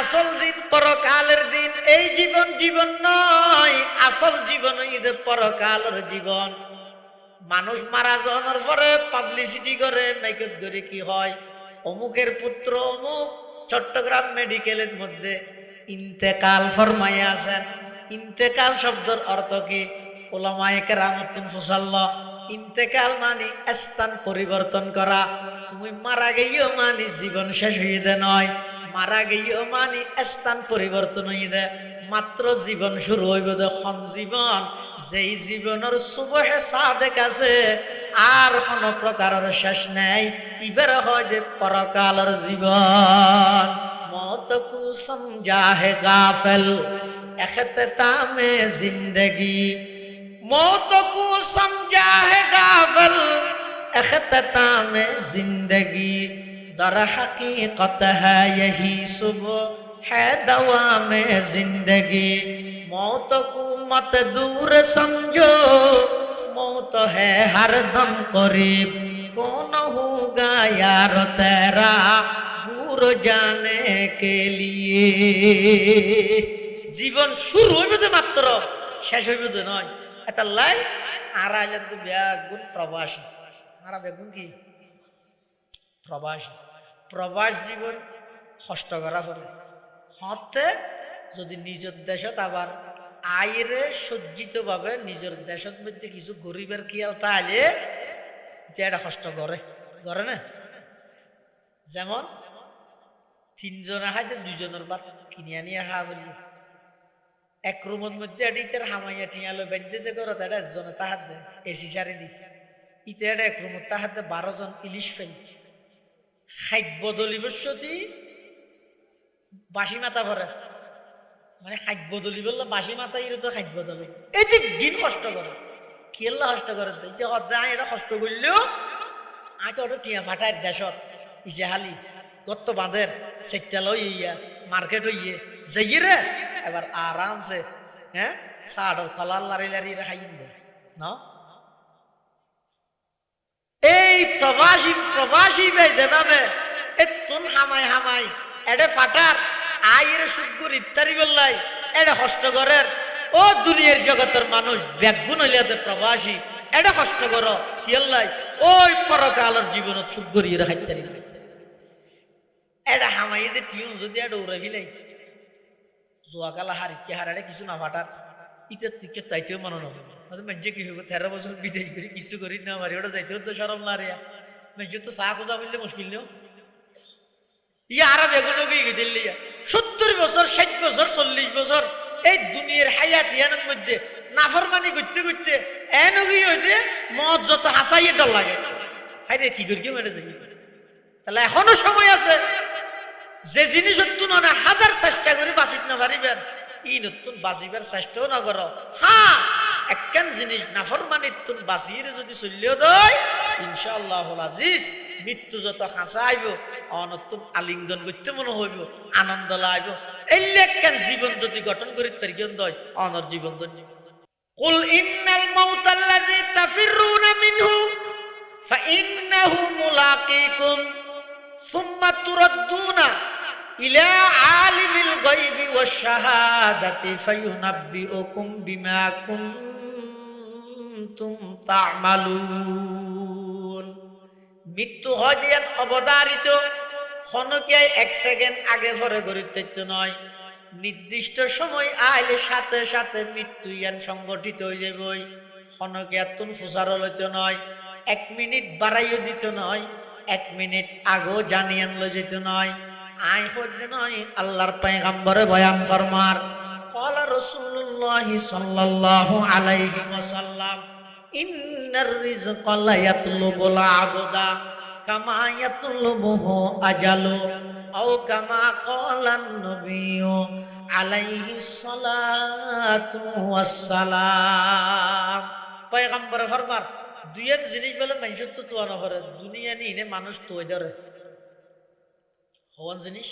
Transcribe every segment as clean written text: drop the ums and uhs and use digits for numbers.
আসল দিন পরকালের দিন। এই জীবন জীবন নয়, আসল জীবন হইতে পরকালের জীবন। মানুষ মারা যাওয়ার পরে পাবলিসিটি করে মেকআপ করে কি হয়, অমুকের পুত্র অমুক চট্টগ্রাম মেডিকেলের মধ্যে ইন্তেকাল ফরমাইয়া আছেন। ইন্তেকাল শব্দের অর্থ কি? ওলামায়ে কেরামতুন ফুসাল্লাহ, ইন্তেকাল মানে স্থান পরিবর্তন করা। তুমি মারা গেইও মানে জীবন শেষ হয়ে দে নয়, মারা গেইও মানে স্থান পরিবর্তন হয়ে দে। মাত্র জীবন শুরু হইব দেখুন জীবন, যেই জীবনের সুবহে সাদেক আছে আর কোন প্রকারের শেষ নেই। ইবার হয় যে পরকালের জীবন। মौत को समझा है गाफिल इख्तितामे जिंदगी, मौत को समझा है गाफिल इख्तितामे जिंदगी, दर हकीकत है यही सुबह है दवामे जिंदगी, मौत को मत दूर समझो मौत है हर दम करीब, कौन होगा यार तेरा दूर जाने के लिए। জীবন শুরু হইবে তো মাত্র, শেষ হইবে তো নয়। এটা লাই আর আইলেন তো বেগুন প্রবাসী। আর বেগুন কি প্রবাসী। প্রবাস জীবন কষ্ট করা পড়ে হতে যদি নিজের দেশত আবার আইরে সজ্জিত ভাবে নিজের দেশের মধ্যে কিছু গরিবের খেয়াল তাহলে এটা কষ্ট করে করে না। যেমন তিনজনে খাইতে দুজনের ভাত কিনে আনিয়া খা বলি, এক রুমের মধ্যে এটার হামাইয়া টিয়ালো বেঁধে করো এটা একজনে তাহার দে এসি সারি দি ইতে এটা এক রুমের তাহার দে 12 জন ইলিশ ফেল খাদ্য দলিবস্যতি বাসি মাথা ভরে, মানে খাদ্য দলি বললো বাসি মাথা ইরে তো খাদ্য দলে এই যে দিন কষ্ট করে কেল্লা কষ্ট করে এটা কষ্ট করলেও আজ ওটা টিয়া ফাটায় দেশত ইজেহালি গত্ত বাঁধের সেটাল ইয়া মার্কেট হইয়ে যাইয়ে রে এবার আরামসে হ্যাঁ সাড়র খলার লারি লারি খাইম দে না। এই প্রবাসী প্রবাসী ভাই যেভাবে এতুন হামাই হামাই এডে ফাটার আইয়ের সুগুর ইত্যাদি বললাই এটা কষ্ট করের ও দুনিয়ার জগতের মানুষ ব্যাগুন হইয়াতে প্রবাসী এটা কষ্ট করো কিয়াল্লাই ওই পরকালের জীবন সুগুর ইয়ে খাইতারি এটা হামাইতে টিউন যদি এটা উড়ে ফিলাই জোয়াকালা হারিকে হারারে কিছু না ফাটার ইতে তুইকে তাইতেও মনে নয় মেজে কি হইব 13 বছর বিদেশ করে কিছু করি না মারি ওটা যাইতেও তো সরম লারিয়া মেজে তো চা খোঁজা বললে মুশকিল নেও ইয়া আরব এগুলো গিয়ে দিল্লি 70 বছর 60 বছর 40 বছর এই দুনিয়ার হায়াত ইয়ানের মধ্যে নাফরমানি করতে করতে এনগি হইতে মদ যত হাসাই এটা লাগে হাই রে কি করি কেউ মেরে যাই। তাহলে এখনো সময় আছে যে জিনিস নতুন না হাজার চেষ্টা করে বাঁচিত না পারিবেন ই নতুন বাঁচিবার চেষ্টাও না করো। হ্যাঁ একখান জিনিস নাফরমানি তুন বাঁচিয়ে যদি চললেও দেয় ইনশাআল্লাহ আজিজ মৃত্যু যত হাসা আইব অনতুন আলিঙ্গন করতে মনে হইব আনন্দ লাগবে। এই একখান জীবন যদি গঠন করি তার জ্ঞান দয় অনর জীবন কুল ইন্নাল মাউতাল্লাযী তাফিরুনা মিনহু ফাইন্নাহু মুলাকীকুম সুম্মা তুরাদ্দুনা ইলা আলিমিল গায়বি ওয়াশ শাহাদাতি ফায়ুনাব্বিউকুম বিমা কুনতুম তা'মালুন। মৃত্যু হয় দিয়ান অবধারিত ক্ষণকে 1 সেকেন্ড আগে পরে গড়িতে নয়, নির্দিষ্ট সময় আইলে সাথে সাথে মৃত্যু ইয়ান সংগঠিত হয়ে যাবই। ক্ষণকে এতন ফুসার লইতে নয়, 1 মিনিট বাড়াইও দিত নয়, 1 মিনিট আগেও জানিয়ে আনলো যেত নয়। আই হইতে নয় আল্লাহর পয়গম্বরে বয়ান ফরমার ক্বালা রাসূলুল্লাহ সাল্লাল্লাহু আলাইহি ওয়াসাল্লাম ইন্নার রিজকা লা ইয়াতলুবুল আবদা কামা ইয়াতলুবুহু আজালু আও কামা ক্বালান নবিয়্যু আলাইহিস সালাতু ওয়াস সালাম। পয়গম্বর ফরমার দুইয়ের জিনিস বলে মানুষ তো তোয়ানো করে দুনিয়া নিয়ে মানুষ তো ধরে হওয়ান জিনিস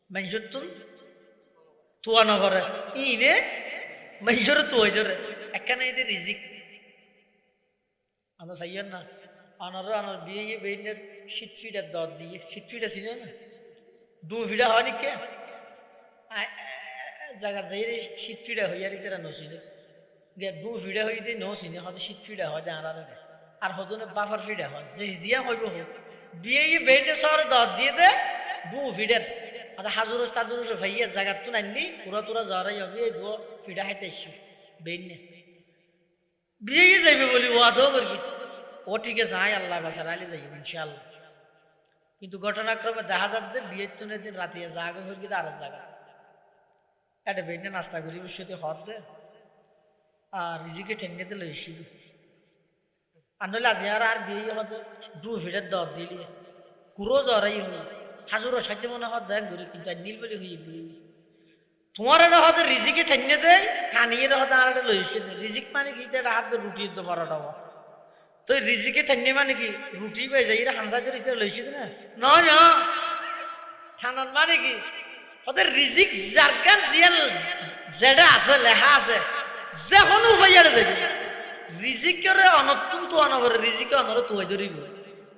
মানুষের তো তোয়ানো করে ইনে মানুষের তো ধরে একখানে এদের রিজিক আমরা চাইয়েন না আনারও আনার বিয়ে বেইনের শীত ফিটার দর দিয়ে শীত ফিটা ছিল না ডু ফিটা হয়নি কে জায়গা যাই শীত ফিডা হইয়া রিতেরা নসিনে দু ফিডা হই দিয়ে নসিনে হয়তো শীত ফিডা হয় দে আর হদনে বাফার ফিডা হয় যে জিয়া হইব হোক দিয়ে বেইটে শহরে দর দিয়ে দে দু ফিডের হাজুর তাজুর ভাইয়া জায়গা তো নাইনি পুরা তোরা জ্বরাই হবে ফিডা খাইতে এসছি বেইন নে বিয়ে যাইবে বলি ও আদৌ করবি ও ঠিক আছে আয় আল্লাহ বাসার আইলে যাইব ইনশাআল্লাহ কিন্তু ঘটনাক্রমে দেখা যাচ্ছে বিয়ের তুনে দিন রাতে জাগে ফিরবি আর জায়গা এটা বেইনে নাস্তা করি বসে হদ দে আর রিজিকে ঠেঙ্গে দিলে এসে দি আর নইলে আজ আর বিয়ে হতে দু ফিটের দর দিলি কুরো জ্বরাই হই হাজুরও সাইতে মনে হত দেখ ঘুরি কিন্তু নীল বলি হই বিয়ে তোমার এটা হতে রিজিকে ঠেঙ্গে দেয় কানিয়ে হতে আর এটা লইছে দে রিজিক মানে কি এটা হাত রুটি তো পরোটা তো রিজিকে ঠেঙ্গে মানে কি রুটি পাই যাই এটা হানসা করে এটা লইছে না না খানান মানে কি ওদের রিজিক জারকান জিয়াল যেটা আছে লেখা আছে যখন উপাইয়ারে যাবে রিজিকের অনতুন তো অনবরে রিজিকে অনর তুই ধরিব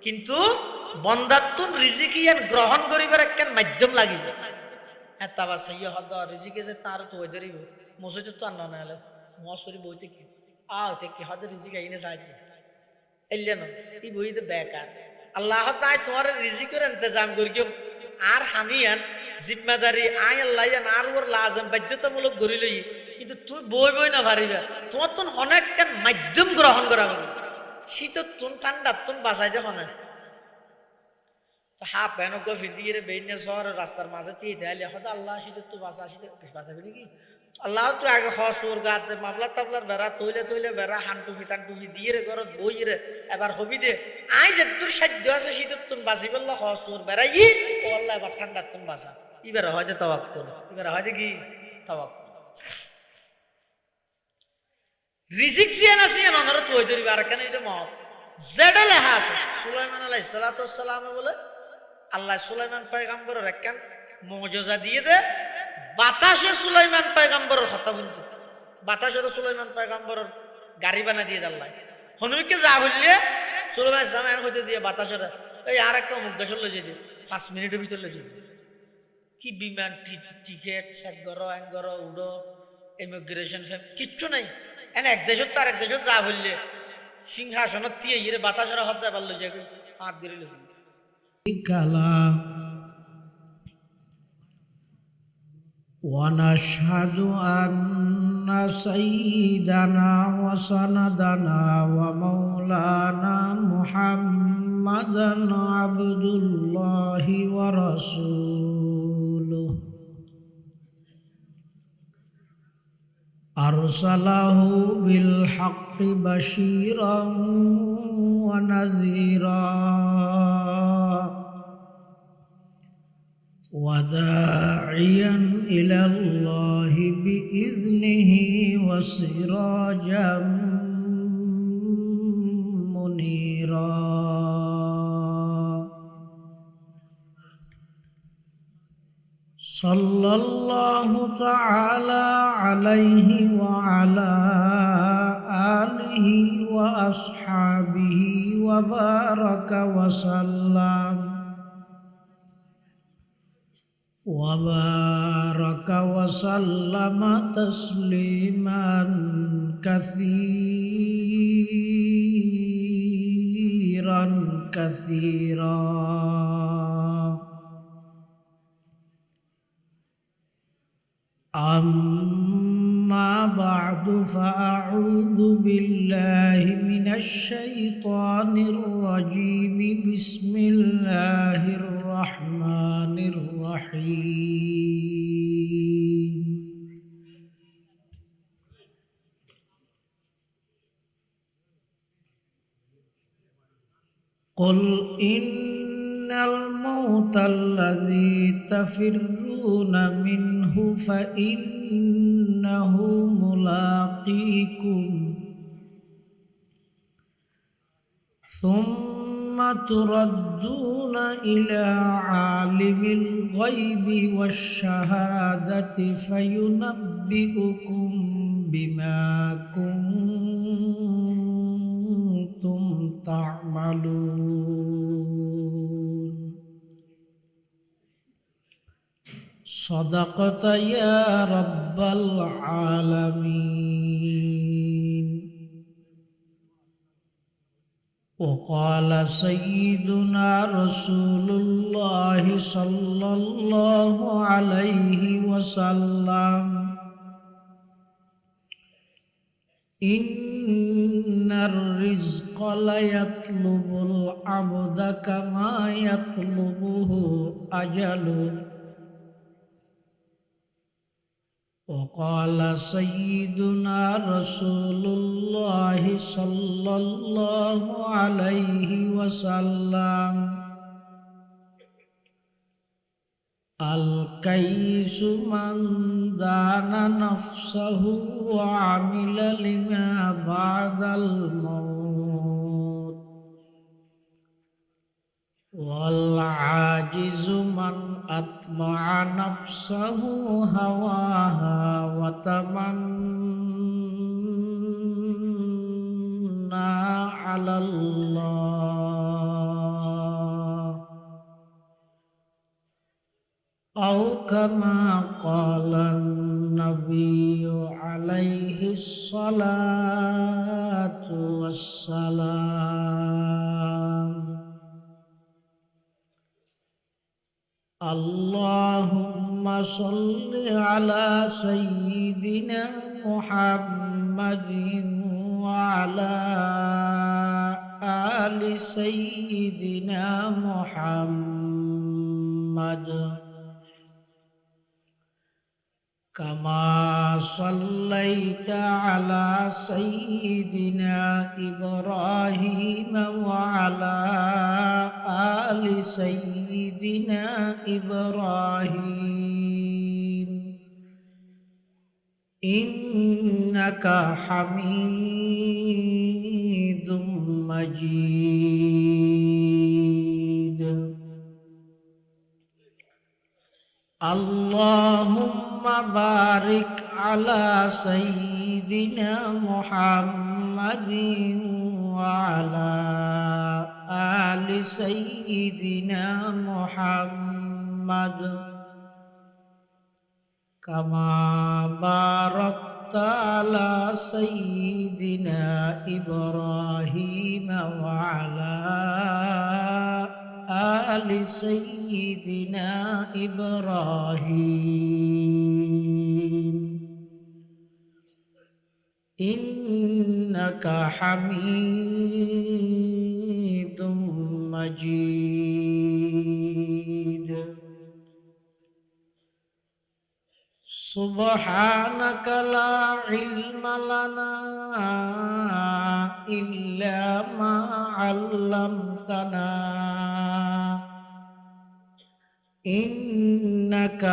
কিন্তু বন্দাত্তুন রিজিক ইয়ান গ্রহণ করিবার একখান মাধ্যম লাগিব হ্যাঁ তাবা সেই হদ রিজিকে যে তার তুই ধরিব মসজিদ তো আন্ন না হলে মশরি বই থেকে থেকে হদ রিজিক আইনে সাহায্য এলেন এই বইতে বেকার আল্লাহ তাই তোমার রিজিকের ইন্তজাম করি আর হামিয়ান জিম্মাদারি আই আল্লাহ আর ওর লাজম বাধ্যতামূলক গড়ি লই কিন্তু তুই বই না পারিবা তোমার তো অনেক মাধ্যম গ্রহণ করা হবে শীতত তুন ঠান্ডা তুন বাঁচাই দেখো না তো হা প্যান গফি দিয়ে বেইনে শহর রাস্তার মাঝে দিয়ে দেয়ালে হয়তো আল্লাহ শীতত তো বাঁচা শীত বাঁচাবি নাকি আল্লাহ তো আগে হসুর গাতে মামলা তাবলার বেড়া তৈলে বেড়া হান টুফি তান টুফি দিয়ে রে ঘরত বই রে এবার হবি দে আই যে তোর সাধ্য আছে শীতত তুন বাঁচি বললো হসুর বেড়া ও আল্লাহ এবার ঠান্ডার তুন বাঁচা এবার হয়তো তাওয়াক্কুল এবার হয়তো কি তাওয়াক্কুল রিজিক জিয়ান আছে অনর তুই ধরিবি আর কেন এই মত যেটা লেখা আছে সুলাইমান আলাইহিস সালাতু ওয়াস সালাম বলে আল্লাহ সুলাইমান পয়গম্বরের একখান মুজিজা দিয়ে দে বাতাসে সুলাইমান পয়গম্বরের কথা শুনতে বাতাসের সুলাইমান পয়গম্বরের গাড়ি বানা দিয়ে আল্লাহ হনুকে যা বললে সুলাইমান জামান হইতে দিয়ে বাতাসের এই আর একটা মুগ্ধেশ্বর লই যেতে 5 মিনিটের ভিতর লই যেতে কি বিমান টিকেট সেট করো করো উড়ো ইমিগ্রেশন কিচ্ছু নাই এনে এক দেশ তো আরেক দেশ যা বললে সিংহাসনত দিয়ে ইরে বাতাসের হাত দেয় পারলো যে হাত দিয়ে কালা ونشهد أن سيدنا وسندنا ومولانا محمدا عبد الله ورسوله أرسله بالحق بشيرا ونذيرا وداعيا إلى الله بإذنه وسراجا منيرا صلى الله تعالى عليه وعلى آله وأصحابه وبارك وسلم تسليما كثيرا أما بعد فأعوذ بالله من الشيطان الرجيم بسم الله الرحمن الرحيم قل إن الموت الذي تفرون منه فإنه ملاقيكم ثم تردون إلى عالم الغيب والشهادة فينبئكم بما كنتم تعملون صدقت يا رب العالمين. وقال سيدنا رسول الله صلى الله عليه وسلم: إن الرزق ليطلب العبد كما يطلبه أجله. وقال سيدنا رسول الله صلى الله عليه وسلم: الكيس من دان نفسه وعمل لما بعد الموت. والعاجز من أتبع نفسه هواها وتمنى على الله، أو كما قال النبي عليه الصلاة والسلام: اللهم صل على سيدنا محمد وعلى آل سيدنا محمد كما صليت على سيدنا إبراهيم وعلى آل سيدنا إبراهيم إنك حميد مجيد. اللهم بارك على سيدنا محمد وعلى آل سيدنا محمد كما باركت على سيدنا إبراهيم وعلى آل سيدنا إبراهيم إنك حميد مجيد. سبحانك لا علم لنا إلا ما علمتنا إنك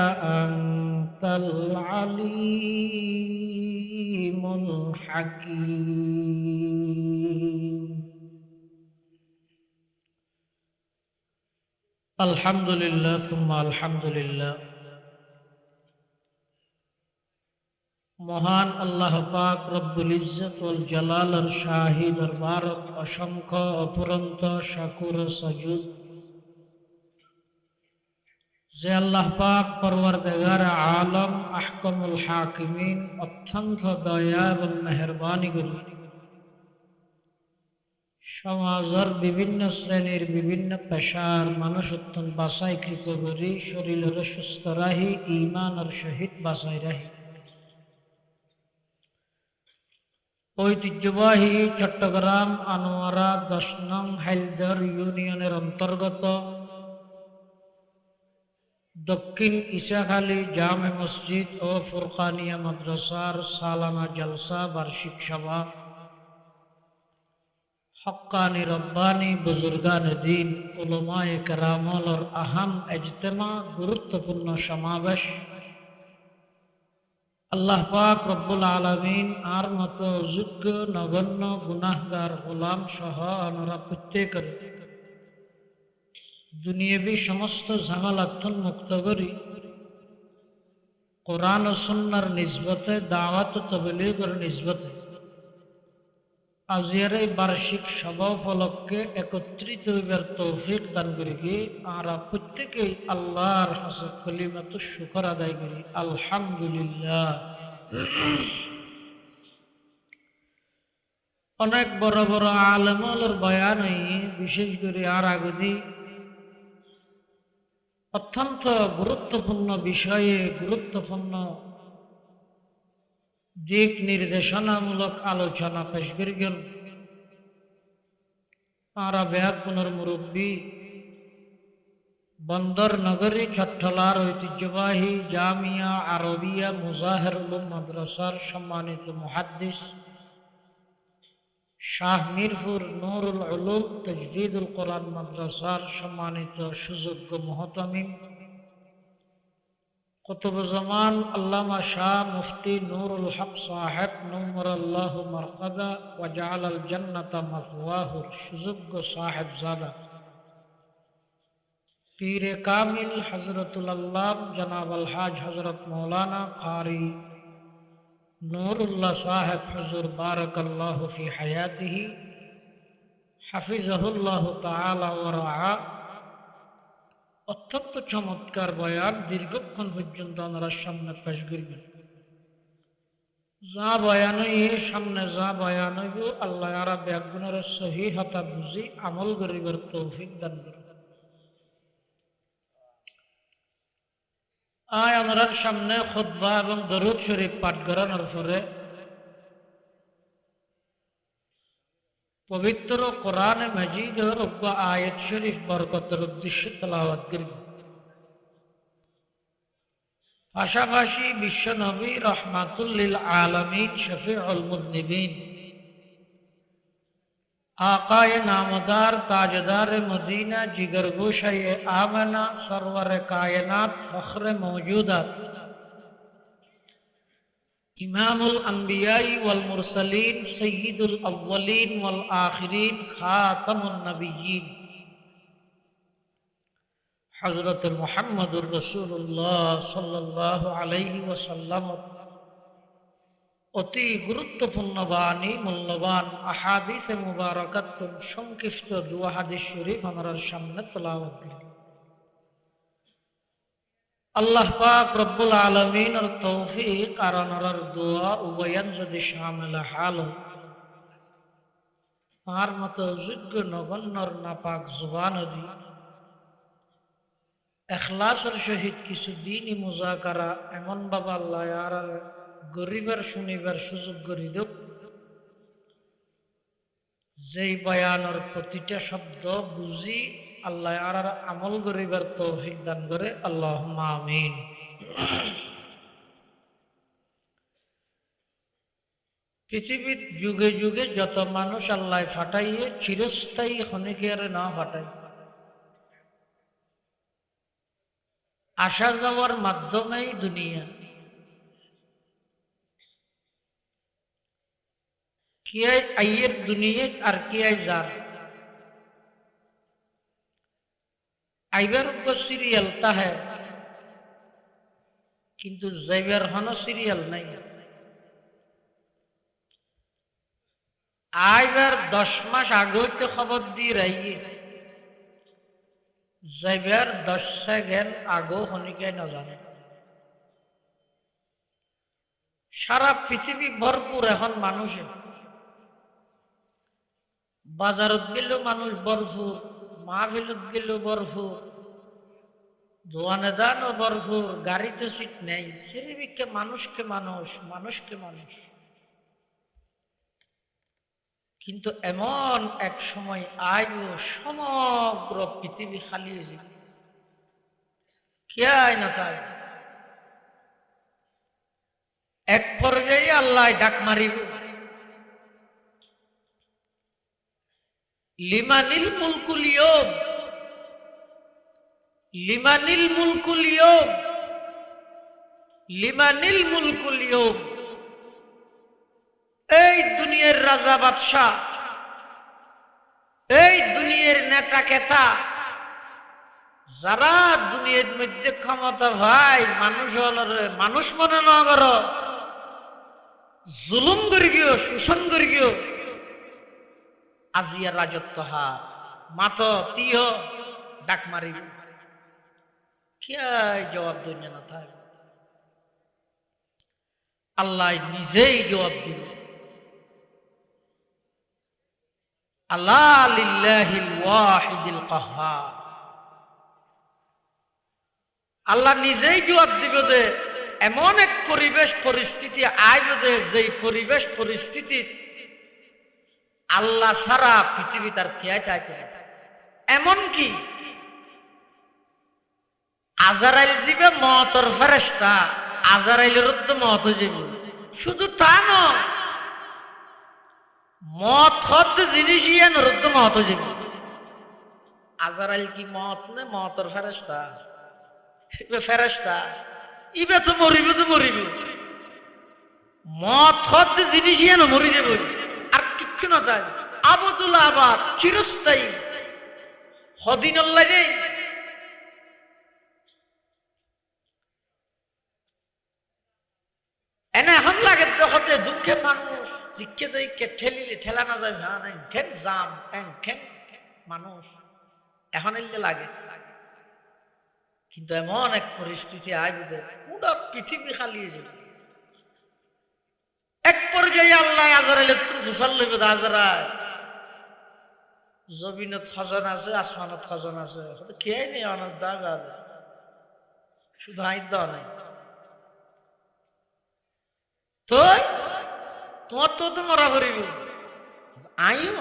أنت العليم الحكيم. الحمد لله ثم الحمد لله। মহান আল্লাহ পাক রব্বুল ইজ্জত ওয়াল জালালের শাহী দরবারত অসংখ্য অপুরন্ত শাকুর সাজুদ যে আল্লাহ পাক পরওয়ারদিগার আলম আহকামুল হাকিমিন অত্যন্ত দয়া এবং মেহেরবানি করে সমাজের বিভিন্ন শ্রেণীর বিভিন্ন পেশার মানুষ অত্যন্ত বাছাইকৃত করে শরীরের সুস্থ রাহি ঈমানের সহিত বাছাই রাহি ঐতিহ্যবাহী চট্টগ্রাম আনোয়ারা 10 নং হাইলদার ইউনিয়নের অন্তর্গত দক্ষিণ ইসাখালী জামে মসজিদ ও ফুরকানিয়া মাদ্রাসার সালানা জলসা বার্ষিক সভা হক্কানি রব্বানি বুজুর্গান দ্বীন উলামায়ে কেরামের আহম ইজতেমা গুরুত্বপূর্ণ সমাবেশ আল্লাহ পাক রব্বুল আলামিন আর মতো যোগ্য নগণ্য গুনাহগার গোলাম সহ আমরা প্রত্যেকের দুনিয়াবী সমস্ত ঝামেলাথন মুক্ত করি কোরআন ও সুন্নাহর নিসবতে দাওয়াত ও তাবলীগের নিসবতে আজিয়ার এই বার্ষিক সভা উপলক্ষে একত্রিত হইবার তৌফিক দান করি কি আমরা প্রত্যেকেই আল্লাহর হাসব কলিমাত শুকর আদায় করি আলহামদুলিল্লাহ। অনেক বড় বড় আলেমর বয়ান বিশেষ করে আর আগদি অত্যন্ত গুরুত্বপূর্ণ বিষয়ে গুরুত্বপূর্ণ দিক নির্দেশনামূলক আলোচনা পেশ করি গেল আরা বেহাগুনের মুরব্বী বন্দর নগরী চট্টলার ঐতিহ্যবাহী জামিয়া আরবিয়া মুজাহিরুল মাদ্রাসার সম্মানিত মুহাদ্দিস শাহ মিরপুর নুরুল উলুম তাজভিদুল কোরআন মাদ্রাসার সম্মানিত সুযোগ্য মুহতামিম কুতুবুজ্জামান আল্লামা শাহ মুফতি নুরুল হক সাহেব নূরাল্লাহু মারকাদা ওয়া জাআলাল জান্নাতা মাসওয়াহুর সুযোগ্য সাহেবজাদা পীরে কামিল হযরতুল আল্লাম জনাব আল হাজ হযরত মাওলানা কারি নূরুল্লাহ সাহেব হুজুর বারাকাল্লাহু ফি হায়াতিহি হাফিজাহুল্লাহু তাআলা ওয়া রাআ অত্যন্ত চমৎকার বয়ান দীর্ঘক্ষণ পর্যন্ত আমরা সামনে পেশ করবেন। যা বয়ান সামনে যা বয়ান হইব আল্লাহ আরা ব্যাগুনের সহিহতা বুঝি আমল করিবার তৌফিক দান করুন। আয় আমরা সামনে খুতবা এবং দরুদ শরীফ পাঠ করানোর পরে পবিত্র কোরআন মাজিদের অজ্ঞ আয়াত শরীফ বরকতের উদ্দেশ্যে তেলাওয়াত করিব। পাশাপাশি বিশ্ব নবী রহমাতুল লিল আলামিন শফিউল মুযনিবিন आकाए नामदार ताजदार मदीना जिगर गोशाए आमना सरवर कायनात फख्र मौजूदात इमामुल अंबियाई वल मुरसलीन सय्यिदुल अव्वलीन वल आखिरीन खातमुन नबिय्यीन हज़रत मुहम्मदुर रसूलुल्लाह सल्लल्लाहु अलैहि वसल्लम অতি গুরুত্বপূর্ণ বাণী মূল্যবান আহাদিসে মুবারাকাত সংক্ষিপ্ত দুয়া হাদিস শরীফ আমার সামনে তেলাওয়াত করি। আল্লাহ পাক রব্বুল আলামিন এর তৌফিক আর ওনার দোয়া উভয়ান যদি শামিল হাল আর মতো যোগ্য নগণ্যর নাপাক জবান দি ইখলাসের সহিত কিছু দিনই মুজাকারা এমন বাবা আল্লাহ আর গরিবের শুনিবার সুযোগ করি দেব যেই বয়ানের প্রতিটা শব্দ বুঝি আল্লাহ আর আমল করিবার তৌফিক দান করে আল্লাহুম্মা আমিন। পৃথিবীর যুগে যুগে যত মানুষ আল্লাহ ফাটাইয়ে চিরস্থায়ী ক্ষণিকের না ফাটাই আসা যাওয়ার মাধ্যমেই দুনিয়া किया आइयर दुनिया और किया जार आइबर को सीरियल ता है किंतु जाइबर हनो सीरियल नहीं आइबर 10 मास आगे तो खबर दी रही है जाइबर 10 सेकेंड आगे होने के न जाने सारा पृथ्वी भरपूर এখন মানুষে বাজারত গেল মানুষ ভরপুর মাহফিলত গেল ভরপুর দোয়ানে দানও ভরপুর গাড়িতে সিট নেই সেরিবিকে মানুষকে মানুষ মানুষকে মানুষ কিন্তু এমন এক সময় আইব সমগ্র পৃথিবী খালি হয়ে যাবে কে আয় না তাই এক পর্যায়ে আল্লাহ ডাক মারিব লিমানিল মুলকুল ইয়ুম লিমানিল মুলকুল ইয়ুম লিমানিল মুলকুল ইয়ুম এই দুনিয়ার রাজা বাদশাহ এই দুনিয়ার নেতা কেতা যারা দুনিয়ার মধ্যে ক্ষমতা ভাই মানুষ মানুষ মনে না করো জুলুম করি গিয়ে শোষণ করি গিয়ে আজিয়া রাজত্ব হার মাত তিহ ডাক মারিব কিয়াই জবাব দুনিয়া না থাক আল্লাহ নিজেই জবাব দিল আল্লাহ লিল্লাহিল ওয়াহিদিল কাহ্হার আল্লাহ নিজেই জবাব দিব যে এমন এক পরিবেশ পরিস্থিতি আইব যে যেই পরিবেশ পরিস্থিতি আল্লাহ সারা পৃথিবী তার খেয়াল চাইছে এমন কি আজরাইল জিবে মতর ফেরেশতা আজরাইলের রুদ্ধ মত যাবে শুধু তা নয় মত হদ জিনিস ইয়ান রুদ্ধ মত যাবে আজরাইল কি মত নে মতর ফেরেশতা ইবে ফেরেশতা ইবে তো মরিবে মত হদ জিনিস ইয়ান মরি যাবে আর কিচ্ছু না তাই আবদুল্লাহ আবার চিরস্থায়ী হদিন আল্লাহ নেই এনে এখন লাগে হতে দুঃখে মানুষ জিজ্ঞে যাই কে ঠেলিলে ঠেলা না যাবে না ঘেন জাম ঘেন মানুষ এখন এলে লাগে কিন্তু এমন এক পরিস্থিতি আইবে পুরো পৃথিবী খালিয়ে যাবে এক পর্যায়ে আল্লাহ আজরাইলে ফুসাল লইবে আজরাইল জমিনত খজন আছে আসমানত খজন আছে হয়তো খেয়ে নেই অনেক দাগ শুধু আইন দেওয়া নাই তো তোমার তো মরা করিব আইও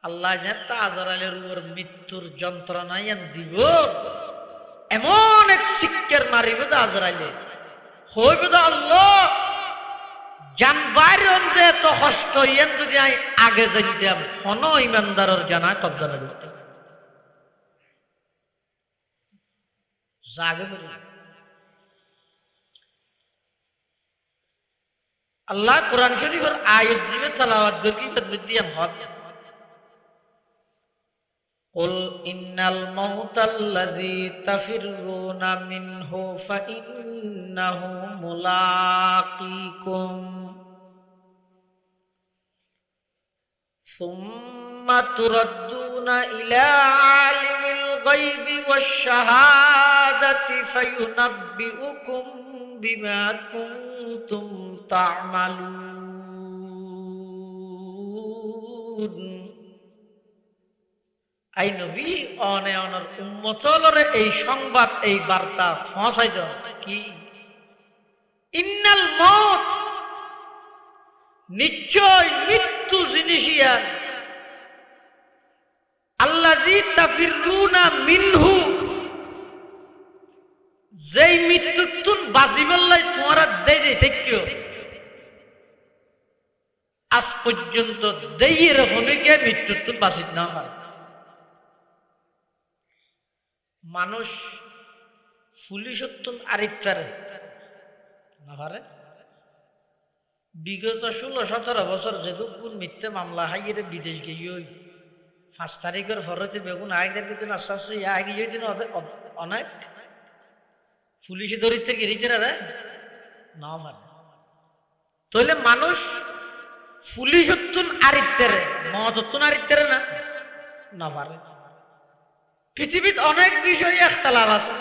আল্লাহ যেটা আজরাইলের উপর মৃত্যুর যন্ত্রণা দিব এমন এক শিক্ষার মারিব তো আজরাইলে হইব তো আল্লাহ জান বাইরন যে এত কষ্ট ইয়েন যদি আগে জানতাম হন ইমানদারের জানা কবজা না করতাম জাগে আল্লাহ কোরআন শরীফের আয়াত জিবে তেলাওয়াত করি দিয়াম হক কুল ইন্নাল মাউতাল্লাযী তাফিরুনা মিনহু ফাইন্নাহু মুলাকীকুম সুম্মা তুরাদ্দুনা ইলা আলিমিল গায়বি ওয়াশ শাহাদাতি ফায়ুনাব্বিউকুম বিমা কুনতুম তা'মালুন আই নবী অনে অনর উম্মতলরে এই সংবাদ এই বার্তা পৌঁছাই দাও কি ইন্নাল মউত নিশ্চয় মৃত্যু জিনিসিয়া আল্লাযী তাফিরুনা মিনহু যেই মৃত্যুতুন বাঁচিবলাই তোমরা দেই থাকিও আজ পর্যন্ত দেইয়ের ভূমিকে মৃত্যুতুন বাঁচিত না পারে মানুষ পুলিশত্তুন আরিত্তারে না পারে বিগত 16-17 বছর যেদুকুন মিথ্যে মামলা হাইয়ে বিদেশ গিয়ে 5 তারিখের ফরতে বেগুন আগে কিন্তু আশ্বাস আগে দিন অনেক পুলিশে ধরিতে গিরিতে রে না পারে তাহলে মানুষ পুলিশত্তুন আরিত্তারে মতত্তুন আরিত্তারে না না পারে পৃথিবীতে অনেক বিষয়ে ইখতিলাফ আছে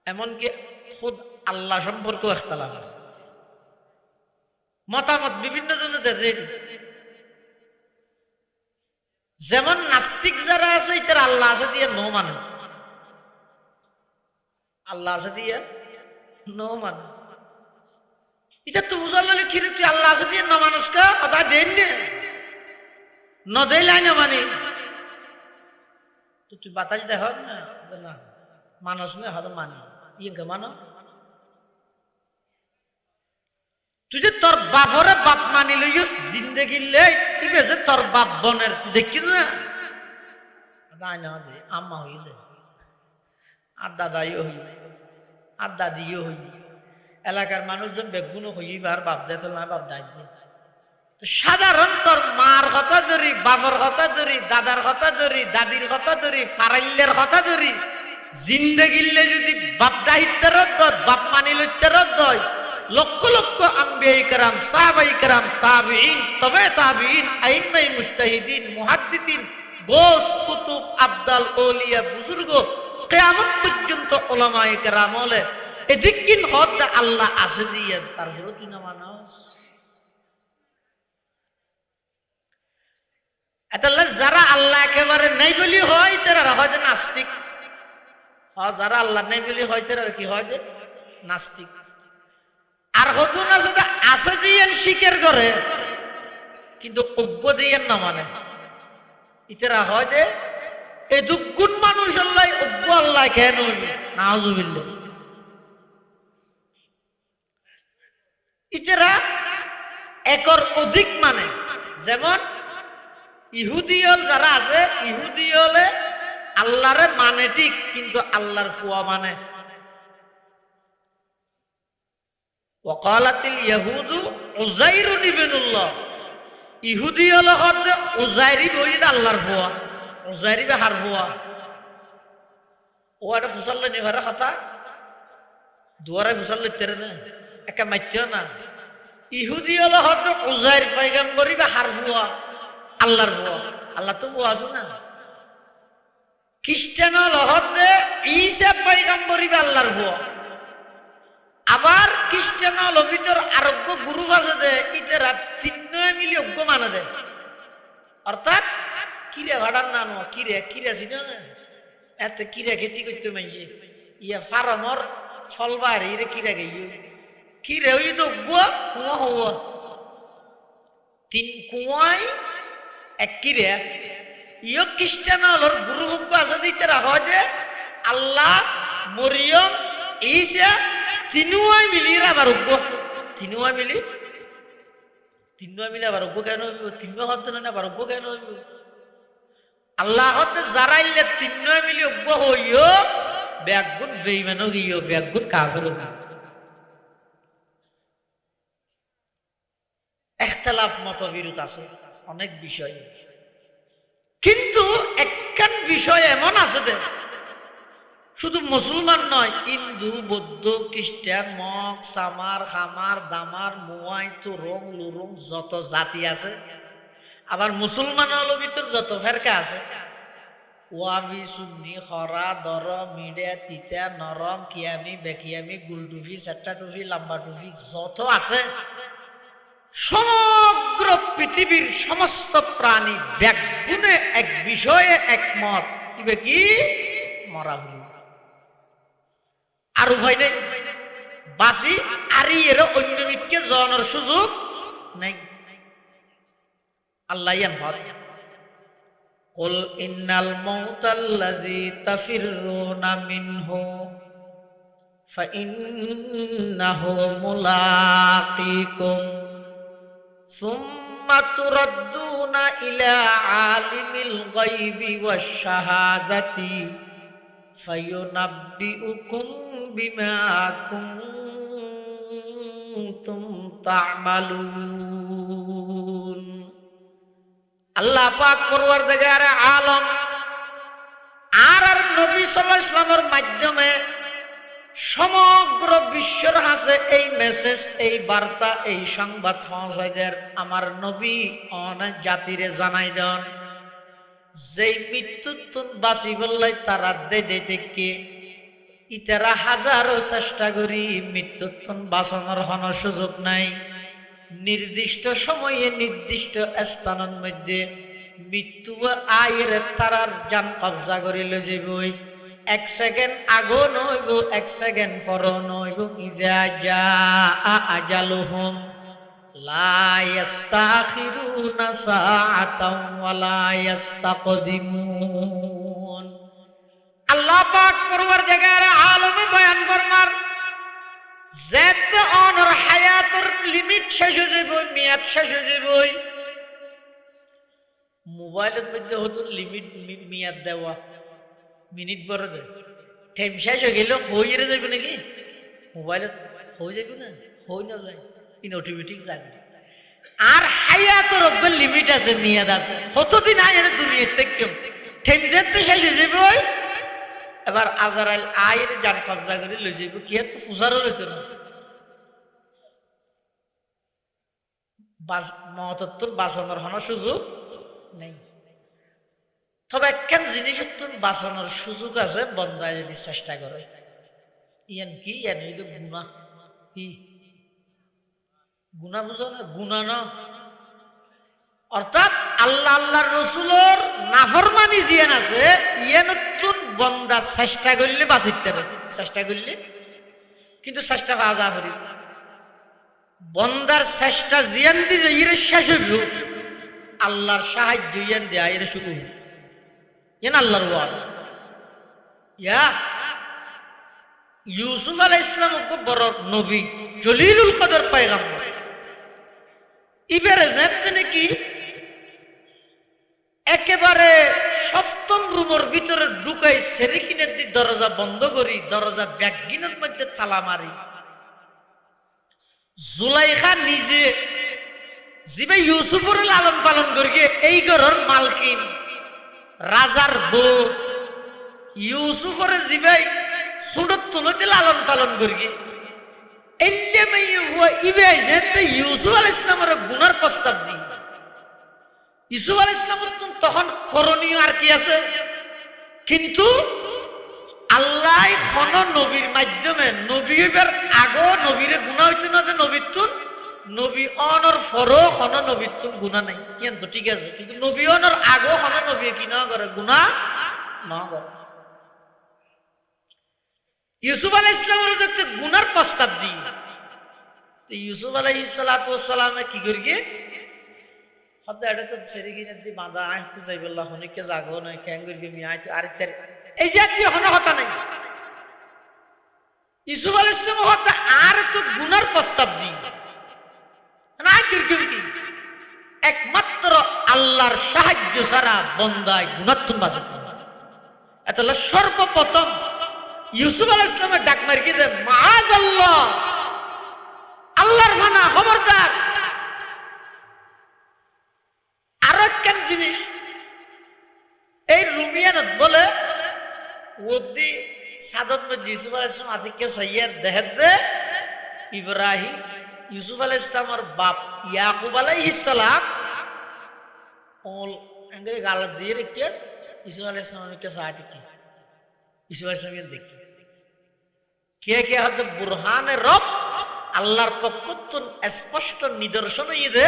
এমনকি খুদ আল্লাহ সম্পর্কে ইখতিলাফ আছে মতামত বিভিন্ন জনের যেমন নাস্তিক যারা আছে এটার আল্লাহ আছে দিয়ে নো মানে আল্লাহ আছে দিয়ে নো মানে এটা তো বুঝালে কি তুই আল্লাহ আছে দিয়ে ন মানুষ কা কথা দেন ন দেলাই না মানে তুই বাতাস দেখ না মানুষ নয় হয়তো মানি ইয়ে মানো তুই যে তোর বাপরে বাপ মানি লইস জিন্দগি লে যে তোর বাপ বনের তুই দেখিস না দে আম্মা হইলে আর দাদাইও হই আর দাদিও হই এলাকার মানুষজন বেগুনও হইবে আর বাপ দে তো না বাপ দাই দে সাধারণ তোর মার কথা ধরি বাপর কথা ধরি দাদার কথা ধরি দাদির কথা ধরি ফারাইলের কথা ধরি জিন্দগিলে যদি বাপ দায়িত্বের বাপ মানি লইতে রদ লক্ষ লক্ষ আম্বিয়ায়ে কেরাম, সাহাবায়ে কেরাম, তাবিঈন, তবে তাবিঈন, আইম্মায়ে মুজতাহিদিন, মুহাদ্দিসিন, গোস, কুতুব, আবদাল, আউলিয়া, বুজুর্গ, কিয়ামত পর্যন্ত উলামায়ে কেরাম হলে এদিকিন হদ আল্লাহ আছে দিয়ে তারপরে তুই না মানুষ এতাল্লাহ যারা আল্লাহ একেবারে নাই বলি হয় তারা হয় যে নাস্তিক। যারা আল্লাহ নাই বলি হয় তারা কি হয় যে নাস্তিক। আর হতো না যেটা আছে দিয়ে স্বীকার করে কিন্তু অজ্ঞ দিয়ে না মানে ইতারা হয় যে এই দুগুণ মানুষ আল্লাহ অজ্ঞ আল্লাহ কেন নাউজুবিল্লাহ। ইতারা একর অধিক মানে যেমন ইহুদিয়ল যারা আছে ইহুদিয়লে আল্লাহরে মানে ঠিক কিন্তু আল্লাহর ফুয়া মানে। ওয়াকালাতিল ইয়াহুদু উযাইরুন ইবনুল্লাহ, ইহুদিয়ল হদ উযাইরি বইদ আল্লাহর ফুয়া, উযাইরি বে হার ফুয়া। ও এটা ফুসাল্লে নিভারে কথা দুয়ারে ফুসাল্লে তেরে না একা মাইতেও না। ইহুদিয়ল হদ উযাইর পয়গম্বরি বে হার ফুয়া আল্লাহর ফুয়া, আল্লাহ তো ফুয়া আছে না। খ্রিস্টান হতে ঈসা পয়গম্বরি বে আল্লাহর ফুয়া। আবার খ্রিস্টান ভিতর আরোগ্য গুরু আছে দে ইতারা তিনজনে মিলি অজ্ঞ মানে দে অর্থাৎ কিরে ভাড়ার না নো কিরে কিরে ছিল না এত কিরে খেতি করতে মানছে ইয়া ফার্মর ফলবার ইরে কিরে গেই কিরে ওই তো অজ্ঞ কুয়া হওয়া তিন কুয়াই এক কিরে ইয় খ্রিস্টান হলর গুরু অজ্ঞ আছে দিতে রাখা যে আল্লাহ মরিয়ম ঈসা তিনুয়াই মিলি আবার অজ্ঞ তিনুয়াই মিলি আবার অজ্ঞ কেন হইব তিন হতে না আবার অজ্ঞ কেন হইব আল্লাহ হতে যারাইলে তিনুয়াই মিলি অজ্ঞ হইও ব্যাগুন বেঈমানও গিয়েও ব্যাগুন কাফেরও ইখতিলাফ মতবিরোধ আছে অনেক বিষয় কিন্তু একখান বিষয় এমন আছে যে শুধু মুসলমান নয় হিন্দু বৌদ্ধ খ্রিস্টান মগ সামার খামার দামার মুয়াই তুরং লুরং যত জাতি আছে আবার মুসলমান হলো ভিতর যত ফেরকা আছে ওয়াবি সুন্নি খরা দর মিডিয়া তিতা নরম কিয়ামি বেকিয়ামি গুল টুফি চারটা টুফি লম্বা টুফি যত আছে সমগ্র পৃথিবীর সমস্ত প্রাণী ব্যাগুণে এক বিষয়ে একমত কি মরা ভুলি আর উভয় নেই বাসি আর এর অন্য মিথকে জনের সুযোগ নেই আল্লাহ কুল ইন্নাল মাউতাল্লাযী তাফিররুনা মিনহু ফাইন্নাহু মুলাকীকুম সুম্মা তুরাদ্দুনা ইলা আলিমিল গায়বি ওয়াশ শাহাদাতি ফায়ুনাব্বিউকুম বিমা কুনতুম তা'মালুন। আল্লাহ পাক পরওয়ারদিগার আলম আর নবী সাল্লাল্লাহু আলাইহি ওয়াসাল্লামের মাধ্যমে সমগ্র বিশ্বর হাসে এই মেসেজ এই বার্তা এই সংবাদ পৌঁছায় দেন আমার নবী অনেক জাতিরে জানাই দেন যেই মৃত্যুতুন বাঁচি বললাই তারা দেখে ইতারা হাজারো চেষ্টা করি মৃত্যুতুন বাঁচানোর কোনো সুযোগ নাই। নির্দিষ্ট সময়ে নির্দিষ্ট স্থানের মধ্যে মৃত্যু আয়ের তারার জান কবজা করে লই যাবই। এক সেকেন্ড আগো নইব এক সেকেন্ড পর নইব ইজা জা আজালুহুম লা ইস্তাখিরুনা সাআতাও ওয়া লা ইস্তাকদিমুন। আল্লাহ পাক পরওয়ারদিগার আলমে বয়ান ফরমার যেতে অনর হায়াতের লিমিট শেষ হয়ে যাবে মেয়াদ শেষ হয়ে যাবে। মোবাইলের মধ্যে হতো লিমিট মেয়াদ দেওয়া মিনিট বড় দেয় টাইম শেষ হয়ে গেল হয়ে যাবে নাকি মোবাইলত হয়ে যাবে না হয়ে না যায় ইন অটোমেটিক যাবে। আর হায়াতের উপর লিমিট আছে মেয়াদ আছে কতদিন আয় এটা দুনিয়ার থেকে টাইম যেতে শেষ হয়ে যাবে এবার আজরাইল আয়ের জান কবজা করে লই যাবে কি তো ফুজারও লইতো না মহতত্বর বাঁচানোর হন সুযোগ নেই। তবে একখান জিনিস বাঁচানোর সুযোগ আছে, বন্দায় যদি চেষ্টা করে। ইয়ান কি? ইয়ান হইল গুনাহ। কি গুনাহ? বুঝো না? গুনাহ না, অর্থাৎ আল্লাহ আল্লাহর রসুলের নাফরমানি জিয়ান আছে, ইয়ে নতুন বন্দা চেষ্টা করলে বাঁচিতে পারে, চেষ্টা করলে। কিন্তু চেষ্টা পাওয়া যা করি বন্দার চেষ্টা জিয়ান দিয়ে ইরে শেষ হইব, আল্লাহর সাহায্য ইয়ান দেয়া এর শুরু ইয়ান আল্লাহর ওয়াল। ইয়া ইউসুফ আলাইহিস সালাম খুব বড় নবী, জলিলুল কদর পয়গম্বর। ইবারে যেতে নাকি একেবারে সপ্তম রুমের ভিতরে ঢুকাই সেরিকিনের দি দরজা বন্ধ করি, দরজা ব্যাগিনের মধ্যে তালা মারি। জুলাইখা নিজে জিবে ইউসুফের লালন পালন করি, এই ঘরের মালকিন রাজার বউ ইউসুফের জিবাই সুরত তুলতে লালন পালন করি। ইউসুফ আলাইহিস সালামের গুনার প্রস্তাব দিই। ইউসুফ আলাইহিস সালামের তখন করণীয় আর কি আছে? কিন্তু আল্লাহ কোন নবীর মাধ্যমে, নবী হইবার আগো নবীরে গুনাহ হইতো না, যে নবীর তুন নবী অনর ফরো কোন নবীর তুন গুনাহ নাই, ইয়ান তো ঠিক আছে। কিন্তু নবী অনর আগো কোন নবী কি না করে? গুনাহ না করে। ইউসুফ আলাইহিস সালামের যাতে গুনার প্রস্তাব দিই, তো ইউসুফ আলাইহিস সালাতু ওয়াস সালামে কি করিয়ে হদ্দা এটা তো ছেড়ে কিনে দি বাঁধা আয় তো যাই বললা হনিকে জাগো নয় ক্যাং করি মি আয় আর এই জাতীয় হন কথা নাই। ইউসুফ আলাইহিস সালাম হদ্দা আর তো গুনার প্রস্তাব দিই না কিরকম কি? একমাত্র আল্লাহর সাহায্য ছাড়া বন্দায় গুনাত্তুন বাঁচে না। এতলা সর্বপ্রথম ইউসুফ আলাইহিস সালামের ডাক মারি দে মাআযাল্লাহ, আল্লাহর ফানা, খবরদার। আরো একখান জিনিস এই রুমিয়ানত বলে ওদি সাদত মধ্যে ইউসুফ আলাইহিস সালাম আতিকে সাইয়ার দেহে দে ইব্রাহিম ইউসুফ আলাইহিস সালামের বাপ ইয়াকুব আলাইহিস সালাম ওল এঙ্গে গাল দিয়ে রেখে ইউসুফ আলাইহিস সালামকে সাহায্য কি ইউসুফ আলাইহিস সালাম দেখি কে কে হতে বুরহানে রব আল্লাহর পক্ষতুন স্পষ্ট নিদর্শন ইদে,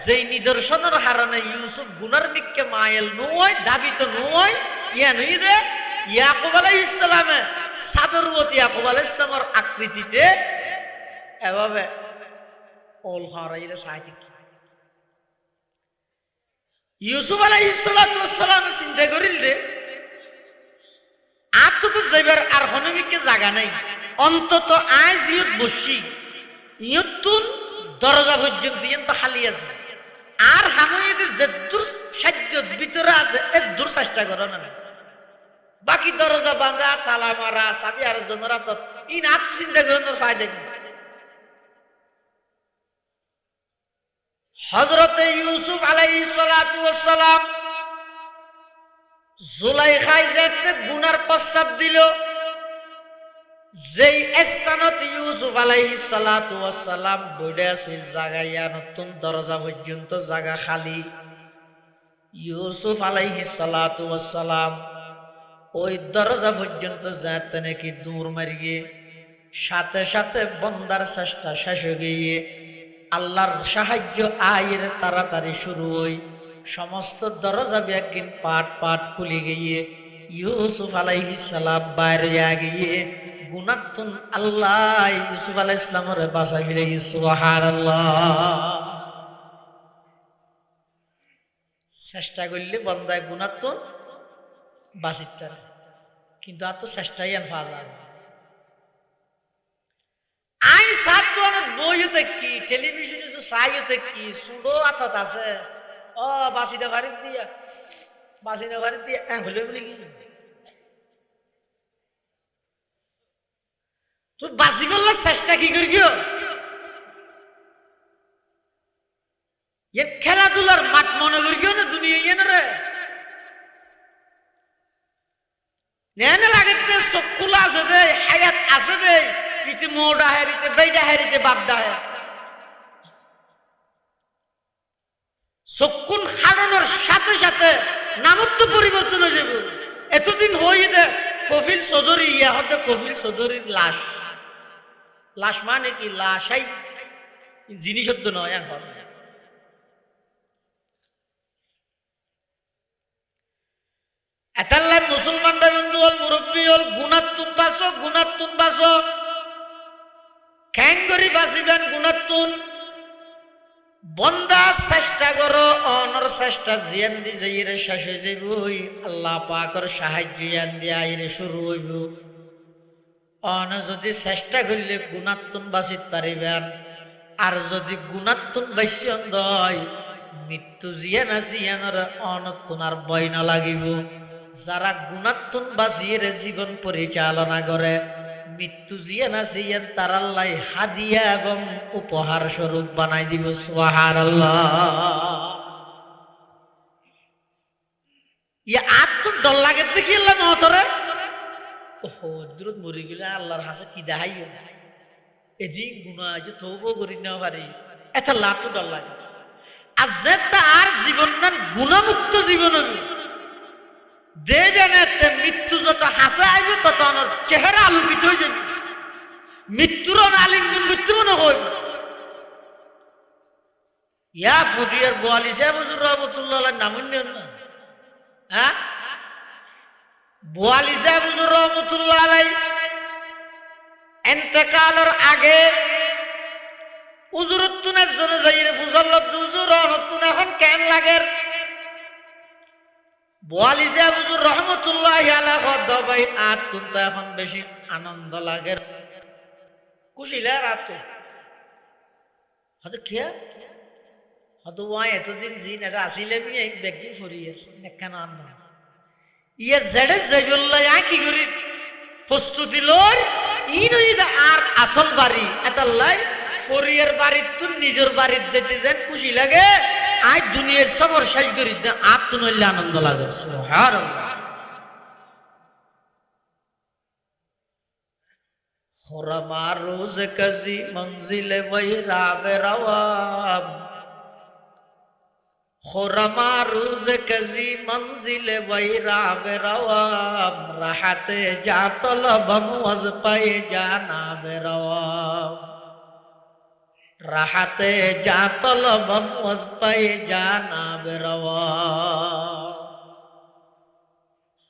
যেই নিদর্শনের হারানে ইউসুফ গুনার মিককে মায়েল নয়, দাবিত নয়, ইয়া নইদে ইয়াকুব আলাইহিস সালামে সাদরুত ইয়াকুব আলাইহিস সালামের আকৃতিতে এভাবে ওল হারাইলে সাহিত্য ইউসুফ আলাইহিস সালাম চিন্তা করিল দে আর তো যাইবার আর হনমিককে জায়গা নাই, অন্তত আজ ইয়ত বসি ইয়তুন দরজা পর্যন্ত ইয়ন তো খালি আছে, আর হামইদের যে দূর সাধ্য ভিতরে আছে এর দূর চেষ্টা করে না। বাকি দরজা বাঁধা তালা মারা চাবি আর জনরা তো ইন আত্মচিন্তা করানোর ফায়দা নেই। হযরতে ইউসুফ আলাইহিস সালাতু ওয়াস সালাম জুলাইখায় যেতে গুনার প্রস্তাব দিল, যেই স্থানত ইউসুফ আলাইহিস সালাতু ওয়াস সালাম বইডে আছিল জাগাইয়া নতুন দরজা পর্যন্ত জায়গা খালি। ইউসুফ আলাইহিস সালাতু ওয়াস সালাম ওই দরজা পর্যন্ত যেতে নাকি দূর মারিয়ে সাথে সাথে বন্দার চেষ্টা শেষ হয়ে গিয়ে আল্লাহর সাহায্য আয়ের তাড়াতাড়ি শুরু হই, সমস্ত দরজা ব্যাগিন পাট পাট খুলে গিয়ে ইউসুফ আলাইহিস সালাম বাইরে গিয়ে গুনাতুন আল্লাহ ইউসুফ আলাইহিস সালামের বাসা ফিরে গিয়ে সুবহানাল্লাহ চেষ্টা করলে বন্দায় গুনাতুন বাঁচিতে, কিন্তু আর তো চেষ্টাই আর পাওয়া যায় না। আই ছাত্র বইতে কি টেলিভিশনে তো চাইতে কি সুডো আতত আছে ও বাসিটা বাড়ির দিয়ে হলে বলে কি তুই বাঁচি বললে চেষ্টা কি করি গিয়ে এর খেলাধুলার মাঠ মনে করি গিয়ে না দুনিয়া ইয়ে না রে নেনে লাগতে চক্ষুলা আছে দে হায়াত আছে দে ইতি মোড়া হারিতে বেটা হারিতে বাপ ডাহে চক্ষুন হারানোর সাথে সাথে নামত তো পরিবর্তন হয়ে যাবে। এতদিন হয়ে দে কফিল চৌধুরী ইয়া হতে কফিল চৌধুরীর লাশ। লাশ মানে কি? লাশাই জিনিস তো নয়। এখন এতাল্লাই মুসলমান ভাই বন্ধু হল, মুরব্বী হল, গুণাত্তুন বাসো, গুণাত্তুন বাসো, খ্যাঙ্গরি বাসিবেন গুণাত্তুন। বন্দা চেষ্টা করো, অনর চেষ্টা জিয়ান দি যাইরে শেষ হয়ে যাইব। আল্লাহ পাকর সাহায্য ইয়ান দিয়া আইরে শুরু হইব। অন যদি চেষ্টা করলে গুণাত্তুন বাসিত পারিবেন, আর যদি গুণাত্তুন বাস্যন দয় মৃত্যু জিয়ান জিয়ানর অনত্তুন আর ভয় না লাগিব। যারা গুণাত্তুন বাসিয়ে জীবন পরিচালনা করে মৃত্যু জিয়ান জিয়ান তার আল্লাহ হাদিয়া এবং উপহার স্বরূপ বানাই দিব। সুবহানাল্লাহ। ইয়া আত্মুর ডর লাগে দেখি আল্লাহ মহতরে ওহো দূরত মরি গেলে আল্লাহর হাসে কি দেখাই এদিন গুণা যে তবু করি না পারি এত লাভ ডর লাগে। আর যে তার জীবন গুণামুক্ত জীবন দেবেন, মৃত্যু যত হাসে আইব তত চেহারা আলোকিত হয়ে যাবে। মৃত্যুর আলিঙ্গন মৃত্যু মনে হইব। ইয়া ফুটিয়ার 42 বছর রহমতুল্লাহ নামুন না, হ্যাঁ 42 বছর রহমতুল্লাহ আলাই এতেকালের আগে উজুরতুনের জন্য যাইরে ফুজল্লাহ দুজুর অনতুন এখন কেন লাগে 42 বছর রহমতুল্লাহ আলা খদ ভাই আতুন তো এখন বেশি আনন্দ লাগে, খুশি লাগে রাত হয়তো খেয়া হয়তো ওয়াই এতদিন জিন এটা আসিলে আমি এক ব্যক্তি ফরিয়ের কেন আনবা ইয়ে জেডে জেবুল্লাহ কি করি প্রস্তুতি লর ইনইদা আর আসল বাড়ি এতাল্লাই ফরিয়ের বাড়ির তুন নিজের বাড়ির যেতে যেন খুশি লাগে। আজ দুনিয়ার সবর শেষ করি আর তো নইলে আনন্দ লাগে। সুবহানাল্লাহ। খোরামা রোজ কাজি মঞ্জিলে বৈরাবে রওয়াম, খোরামা রোজ কাজি মঞ্জিলে বৈরাবে রওয়াম, রাহাতে যা তলবম ওয়াজ পায়ে জানাবে রওয়াম, রাহাতে যা তলবম ওয়াজ পায়ে জানাবে রওয়াম।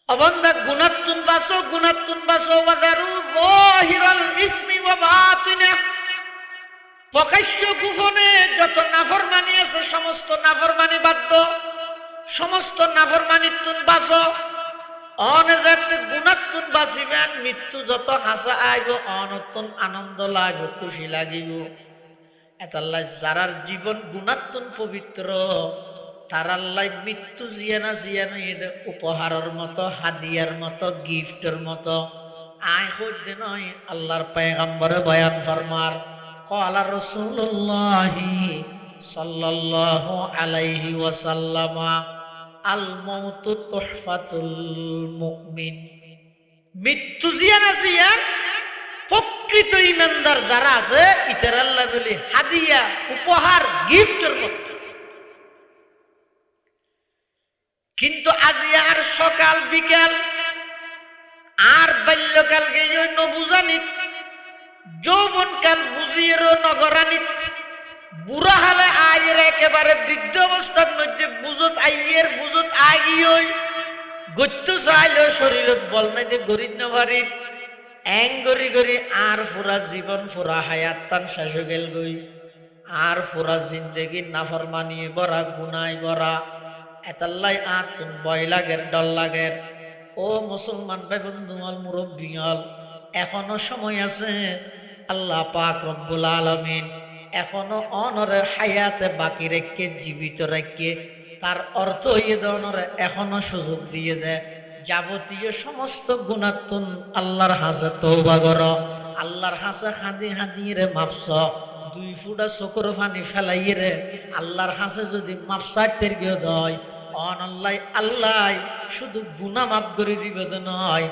অবন্দা গুনাতুন বাসো, গুনাতুন বাসো ওয়াদারু যাহিরাল ইসমি ওয়া বাতিনা, প্রকাশ্য গোপনে যত নাফরমানি আছে সমস্ত নাফরমানি বাদ দাও, সমস্ত নাফরমানিতুন বাসো। অনজাত গুনাতুন বাসিবেন, মৃত্যু যত হাসা আইব অনতুন আনন্দ লাগবে, খুশি লাগিব। এতাল্লাহ যারার জীবন গুনাতুন পবিত্র তার আল্লাহ মৃত্যু জিয়ানা জিয়ানা ঈদ উপহারের মতো, হাদিয়ার মতো, গিফটের মতো আয় হইতে নয়। আল্লাহর পয়গম্বরে বয়ান ফরমার ক্বালা রাসূলুল্লাহ সাল্লাল্লাহু আলাইহি ওয়াসাল্লাম আল মাউতু তুহফাতুল মুমিন, মৃত্যু জিয়ানা জিয়ান প্রকৃত ইমানদার যারা আছে ইতার আল্লাহ বলি হাদিয়া উপহার গিফটের মতো। কিন্তু আজিয়ার সকাল বিকাল আর বাল্যকাল গিয়ে নবুজানি, যৌবনকাল বুঝিয়েরও নগরানি, বুড়া হালে আয়ের একেবারে বৃদ্ধ অবস্থার মধ্যে বুঝত আইয়ের বুঝত আগিয়ে গত্য চাইলেও শরীরত বল নাই যে গরিব নভারির এং গরি গরি আর ফুরা জীবন ফুরা হায়াত তান শেষ গেল গই, আর ফুরা জিন্দেগি নাফরমানিয়ে বরা গুনাই বরা। এতাল্লাই আতুন ভয় লাগের ডর লাগের। ও মুসলমান ভাই বন্ধু হল, মুরব্বী হল, এখনো সময় আছে। আল্লাহ পাক রব্বুল আলামিন এখনো অনরে হায়াতে বাকি রেখে জীবিত রেখে তার অর্থ হইয়ে দেওয়ানরে এখনো সুযোগ দিয়ে দেয়। যাবতীয় সমস্ত গুণাতুন আল্লাহর হাসে তওবা করো, আল্লাহর হাসে হাদি হাদিয়ে রে মাফস, 2 ফুটা চকুর পানি ফেলাইয়ে রে আল্লাহর হাসে যদি মাফসাইতের গিয়ে দয় অনল্লাই আল্লাহ শুধু গুনাহ মাফ করে দিবে তো নয়,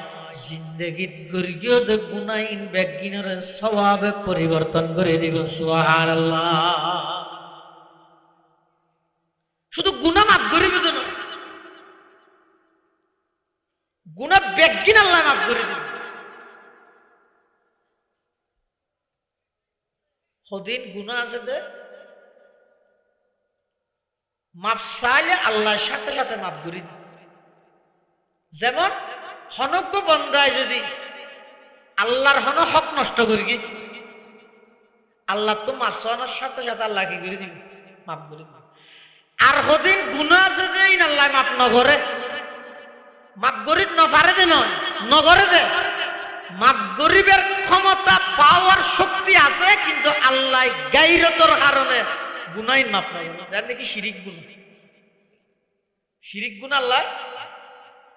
জিন্দেগিত গরিগিও দে গুনাইন বেগিনের সওয়াবে পরিবর্তন করে দিব। সুবহানাল্লাহ। শুধু বেগিন আল্লাহ মাফ করে দিন। হদিন গুনাহ আছে দে মাফ চাইলে আল্লাহর সাথে সাথে মাফ করে দিন। যেমন হনজ্ঞ বন্দায় যদি আল্লাহর হন হক নষ্ট করি কি আল্লাহ তো মাফ চাওয়ানোর সাথে সাথে আল্লাহ কি করে দিন মাফ করে দিন। আর হদিন গুনাহ আছে দে আল্লাহ মাফ নগরে মাফ গরিব নফারে দে নয় নগরে দে মাফ গরিবের ক্ষমতা পাওয়ার শক্তি আছে কিন্তু আল্লাহ গায়রতর কারণে গুনাহ মাফ না করে যার নাকি শিরিক গুনাহ শিরিক গুনাহ আল্লাহ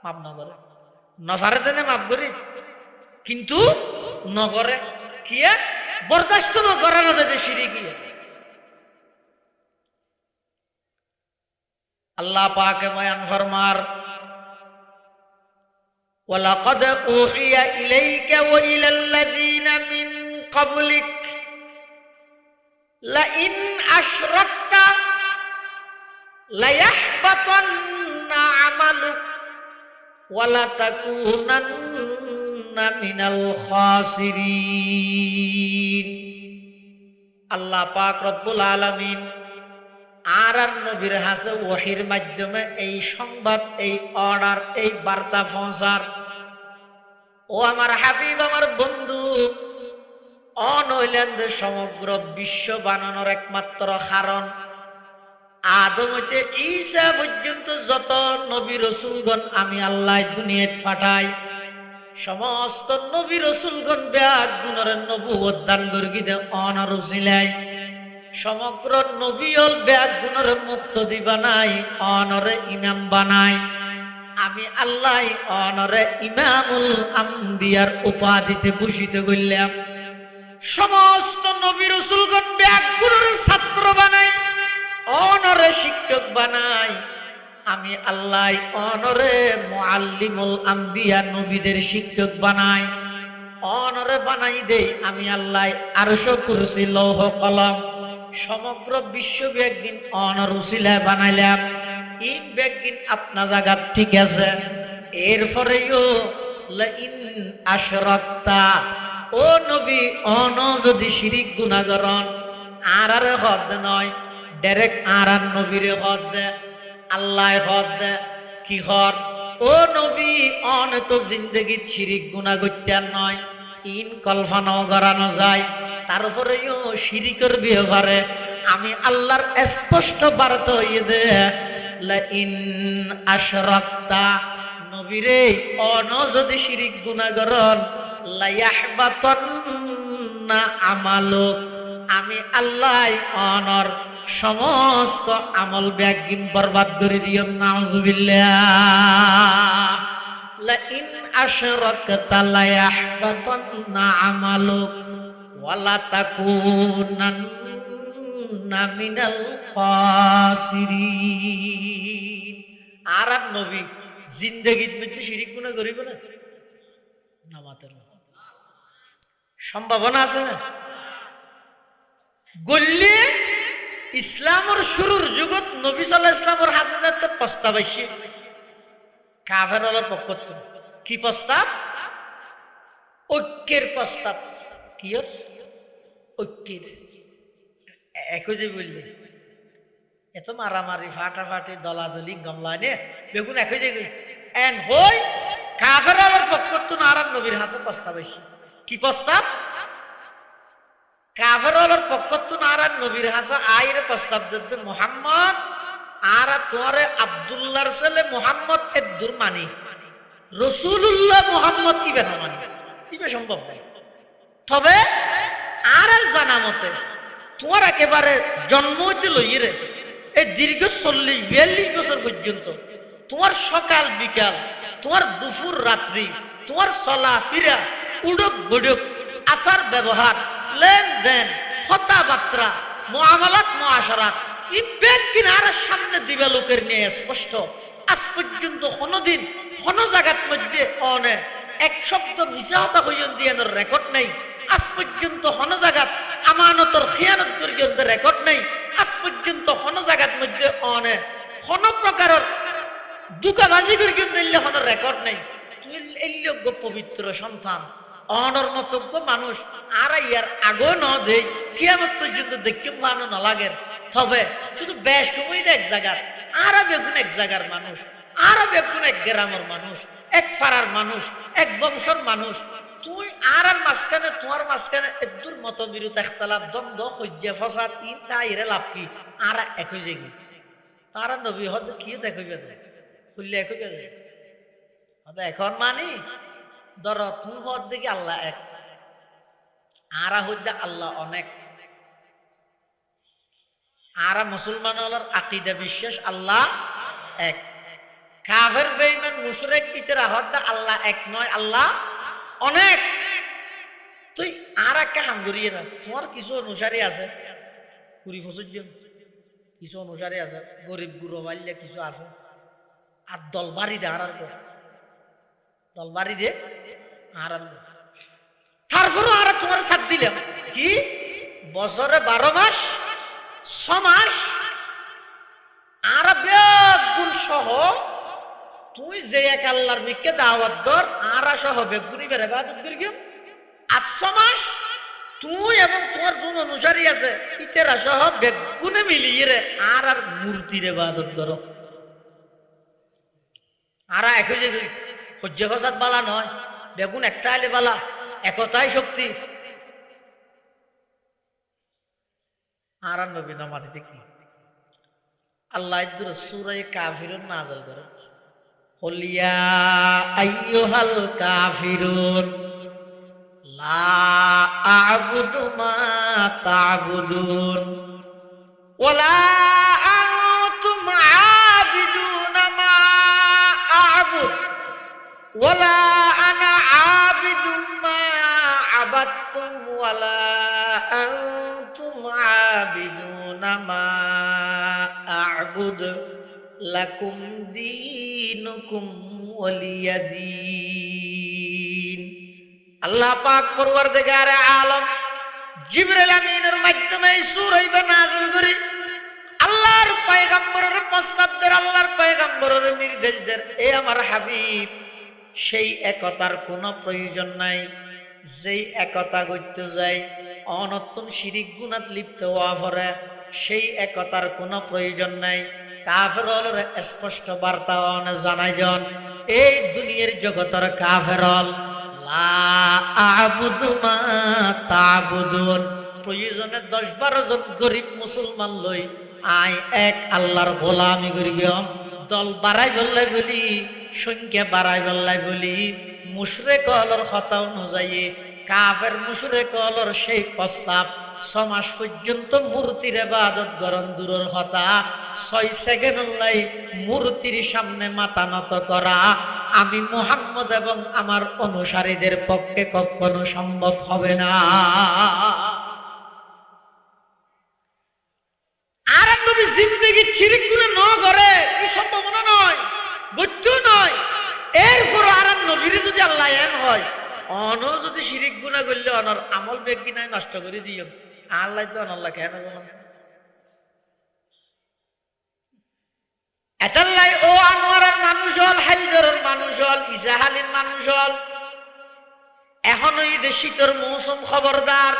মাফ না করে নফারে দে মাফ গরিব কিন্তু নগরে কি বরদাস্ত ন করানো যাতে শিরিক আল্লাহ পাকে বয়ান ফরমার ওয়ালাকাদ উহিয়া ইলাইকা ওয়া ইলাল্লাযীনা মিন ক্বাবলিক লা ইন আশরাকতা লা ইয়াহবাতান্না আমালুক ওয়া লা তাকুনান্না মিনাল খাসিরিন। আল্লাহ পাক রব্বুল আলামিন আর নবীর হাসে ওহির মাধ্যমে এই সংবাদ এই অর্ডার এই বার্তা পৌঁছার ও আমার হাবিব আমার বন্ধু অনৈলেন সমগ্র বিশ্ব বানানোর একমাত্র কারণ আদম হইতে ঈসা পর্যন্ত যত নবী রসুলগণ আমি আল্লাহ দুনিয়াত পাঠাই সমস্ত নবী রসুলগণ ব্যাগ গুণের নবুয়ত দান গর্গিদে অনরুসিলাই সমগ্র নবীল ব্যাগ গুণের মুক্ত দিবা নাই অনরে ইমাম বানাই আমি আল্লাহ অনরে ইমামুল আম্বিয়ার উপাধিতে ভূষিত করলাম। সমস্ত নবী রসুলগণ ব্যাগ গুণের ছাত্র বানাই অনরে শিক্ষক বানাই আমি আল্লাহ অনরে মুআল্লিমুল আম্বিয়া নবীদের শিক্ষক বানাই অনরে বানাই দেই আমি আল্লাহ আরশ কুরসি লৌহ কলম সমগ্র বিশ্ব ব্যাগিন অনরুসিলা বানাইলাম ইন ব্যাগিন আপনা জায়গা ঠিক আছে। এরপরেও লা ইন আশরাকতা ও নবী অন যদি শিরিক গুনাহ করন আর হদ নয় ডাইরেক্ট আর নবীরে হদ দে আল্লাহ হদ দে কি হর ও নবী অন তো জিন্দগি শিরিক গুনাহ করতেন নয় ইন কল্পনাও করানো যায় তারপরেও শিরিকের ব্যাপারে আমি আল্লাহর স্পষ্ট বার্তা হইয়ে দে লা ইন আশরাকতা নবীরে অন যদি শিরিক গুনাহ করন লা ইয়াহবাতান্না আমালুক আমি আল্লাহ অনর সমস্ত আমল ব্যাগিন বরবাদ করে দিও নাউজুবিল্লাহ। লা ইন আশরাকতা লা ইয়াহবাতান্না আমালুক ওয়া লা তাকুনান্না মিনাল খাসিরিন। আর নবী জিন্দেগীত মধ্যে শিরিক গুনাহ করিব না নামাতের সম্ভাবনা আছে না গল্লে ইসলামের শুরুর যুগত নবী সাল্লাল্লাহু আলাইহি ইসলামের হাসে যাতে প্রস্তাব আইছে কাফেরদের পক্ষ থেকে কি প্রস্তাব ঐক্যের প্রস্তাব কি ঐক্যের একই যে বললে এত মারামারি ফাটাফাটি দলাদলি গামলা নে বেগুন একই যে এন হই কাফেরদের পক্ষ থেকে আর নবীর হাসে প্রস্তাব আইছে কি প্রস্তাব কাফেরদের পক্ষ থেকে আর নবীর হাসে আইরে প্রস্তাব দিতে মুহাম্মদ আর তোরে আব্দুল্লাহর ছেলে মুহাম্মদ এর দূর মানি রাসূলুল্লাহ মুহাম্মদ ইবে না মানি ইবে সম্ভব নয়। তবে আর জানা মতে তোমার একেবারে জন্ম হইতে লইরে এই দীর্ঘ 40-42 বছর পর্যন্ত তোমার সকাল বিকাল তোমার দুপুর রাত্রি তোমার চলা ফিরা উড়ক বড়ক আচার ব্যবহার লেনদেন কথাবার্তা মুআমালাত মুআশারাত ইম্প্যাক কিনার সামনে দিবা লোকের নিয়ে স্পষ্ট আজ পর্যন্ত কোনদিন কোন জায়গার মধ্যে অনে এক শব্দ মিছা কথা হইন দিয়ানোর রেকর্ড নেই। আজ পর্যন্ত কোন জায়গাত আমানতর খিয়ানত করিয়ন্ত রেকর্ড নেই। আজ পর্যন্ত কোন জায়গার মধ্যে অনে কোন প্রকারের দুকাবাজি করিয়ন্ত দিলে কোন রেকর্ড নেই। যোগ্য পবিত্র সন্তান অনর মতজ্ঞ মানুষ আর ইয়ার আগো ন দেই কিয়ামত পর্যন্ত দেখতে ভালো না লাগে তবে শুধু বেশ কমই এক জায়গার আর বেগুন এক জায়গার মানুষ আর বেগুন এক গ্রামের মানুষ এক ফারার মানুষ এক বংশর মানুষ তুই আর মাঝখানে তোমার মাঝখানে একদূর মত বিরোধ একতলাপ দ্বন্দ্ব সহ্য ফসাদ ইন তাইরে লাভ কি আর এক হয়ে যায় তারা নবী হদ কি দেখবে খুললে এক হয়ে যায় এখন মানি ধর তুই হদ দেখি আল্লাহ এক আরা হইতে আল্লাহ অনেক আরা মুসলমান হলার আকিদা বিশ্বাস আল্লাহ এক কাফের বেঈমান মুশরিক ইতরা হদ আল্লাহ এক নয় আল্লাহ অনেক তুই আর একটা হাম করিয়ে না তোমার কিছু অনুসারী আছে 20-25 জন কিছু অনুসারী আছে গরিব গুরু বাল্যা কিছু আছে আর দলবাড়ি দে আর দলবাড়ি দে আর তারপরে আর তোমার সাথ দিলাম কি বছরে 12 মাস 6 মাস আর বেগুন সহ তুই যে এক আল্লাহর মিকে দাওয়াত দর আর সহ বেগুনি বেড়ে ইবাদত করি কেউ 8 মাস তুই এবং তোমার যোন অনুসারী আছে ইতেরা সহ বেগুনে মিলিয়ে রে আর মূর্তির ইবাদত করো আর একই যে সহ্য ফসাদ বালা নয় বেগুন একটা আলে বালা একতাই শক্তি আর নবী নামাজিতে কি আল্লাহ সূরা কাফিরুন নাযিল করে قل يا أيها الكافرون لا أعبد ما تعبدون ولا أنتم عابدون ما أعبد ولا أنا عابد ما عبدتم ولا أنتم عابدون ما أعبد লাকুম দীনুকুম ওয়ালিয়া দীন আল্লাহ পাক পরওয়ারদিগারে আলম জিবরাইল আমিনের মাধ্যমে সূরা নাযিল করে আল্লাহর পয়গম্বরের প্রস্তাব দের আল্লাহর পয়গম্বরের নির্দেশ দের এ আমার হাবিব সেই একতার কোনো প্রয়োজন নাই যেই একতা করতে যায় অনর্থন শিরিক গুনাত লিপ্ত হওয়া পরে সেই একতার কোনো প্রয়োজন নাই কাফের হল স্পষ্ট বার্তা জানাই জন এই দুনিয়ার জগতের কাফের হল লা আ'বুদু মা তা'বুদুন প্রয়োজনে 10-12 জন গরিব মুসলমান লই আই এক আল্লাহর গোলামি করি গম দল বাড়াই বললাই বলি সংখ্যা বাড়াই বললাই বলি মুশরিক হলর কথা অনুযায়ী কাফের মুশরিক হলর সেই প্রস্তাব 6 মাস পর্যন্ত মূর্তির ইবাদত করন দূরের কথা 6 সেকেন্ড লাই মূর্তির সামনে মাথা নত করা আমি মুহাম্মদ এবং আমার অনুসারীদের পক্ষে কখনো সম্ভব হবে না আর নবী জিন্দেগি শিরক গুনাহ ন করে কি সম্ভাবনা নয় গত্য নয় এরপর আর নবীর যদি আল্লাহ এন হয় অন যদি শিরিক গুনাহ করলে অনর আমল বেগি নাই নষ্ট করে দিও আল্লাহ তো আল্লাহ কেন বলেন এতাল্লাই ও আনোয়ারের মানুষ হল হালদরের মানুষ হল ইজাহালির মানুষ হল এখন ওই শীতের মৌসুম খবরদার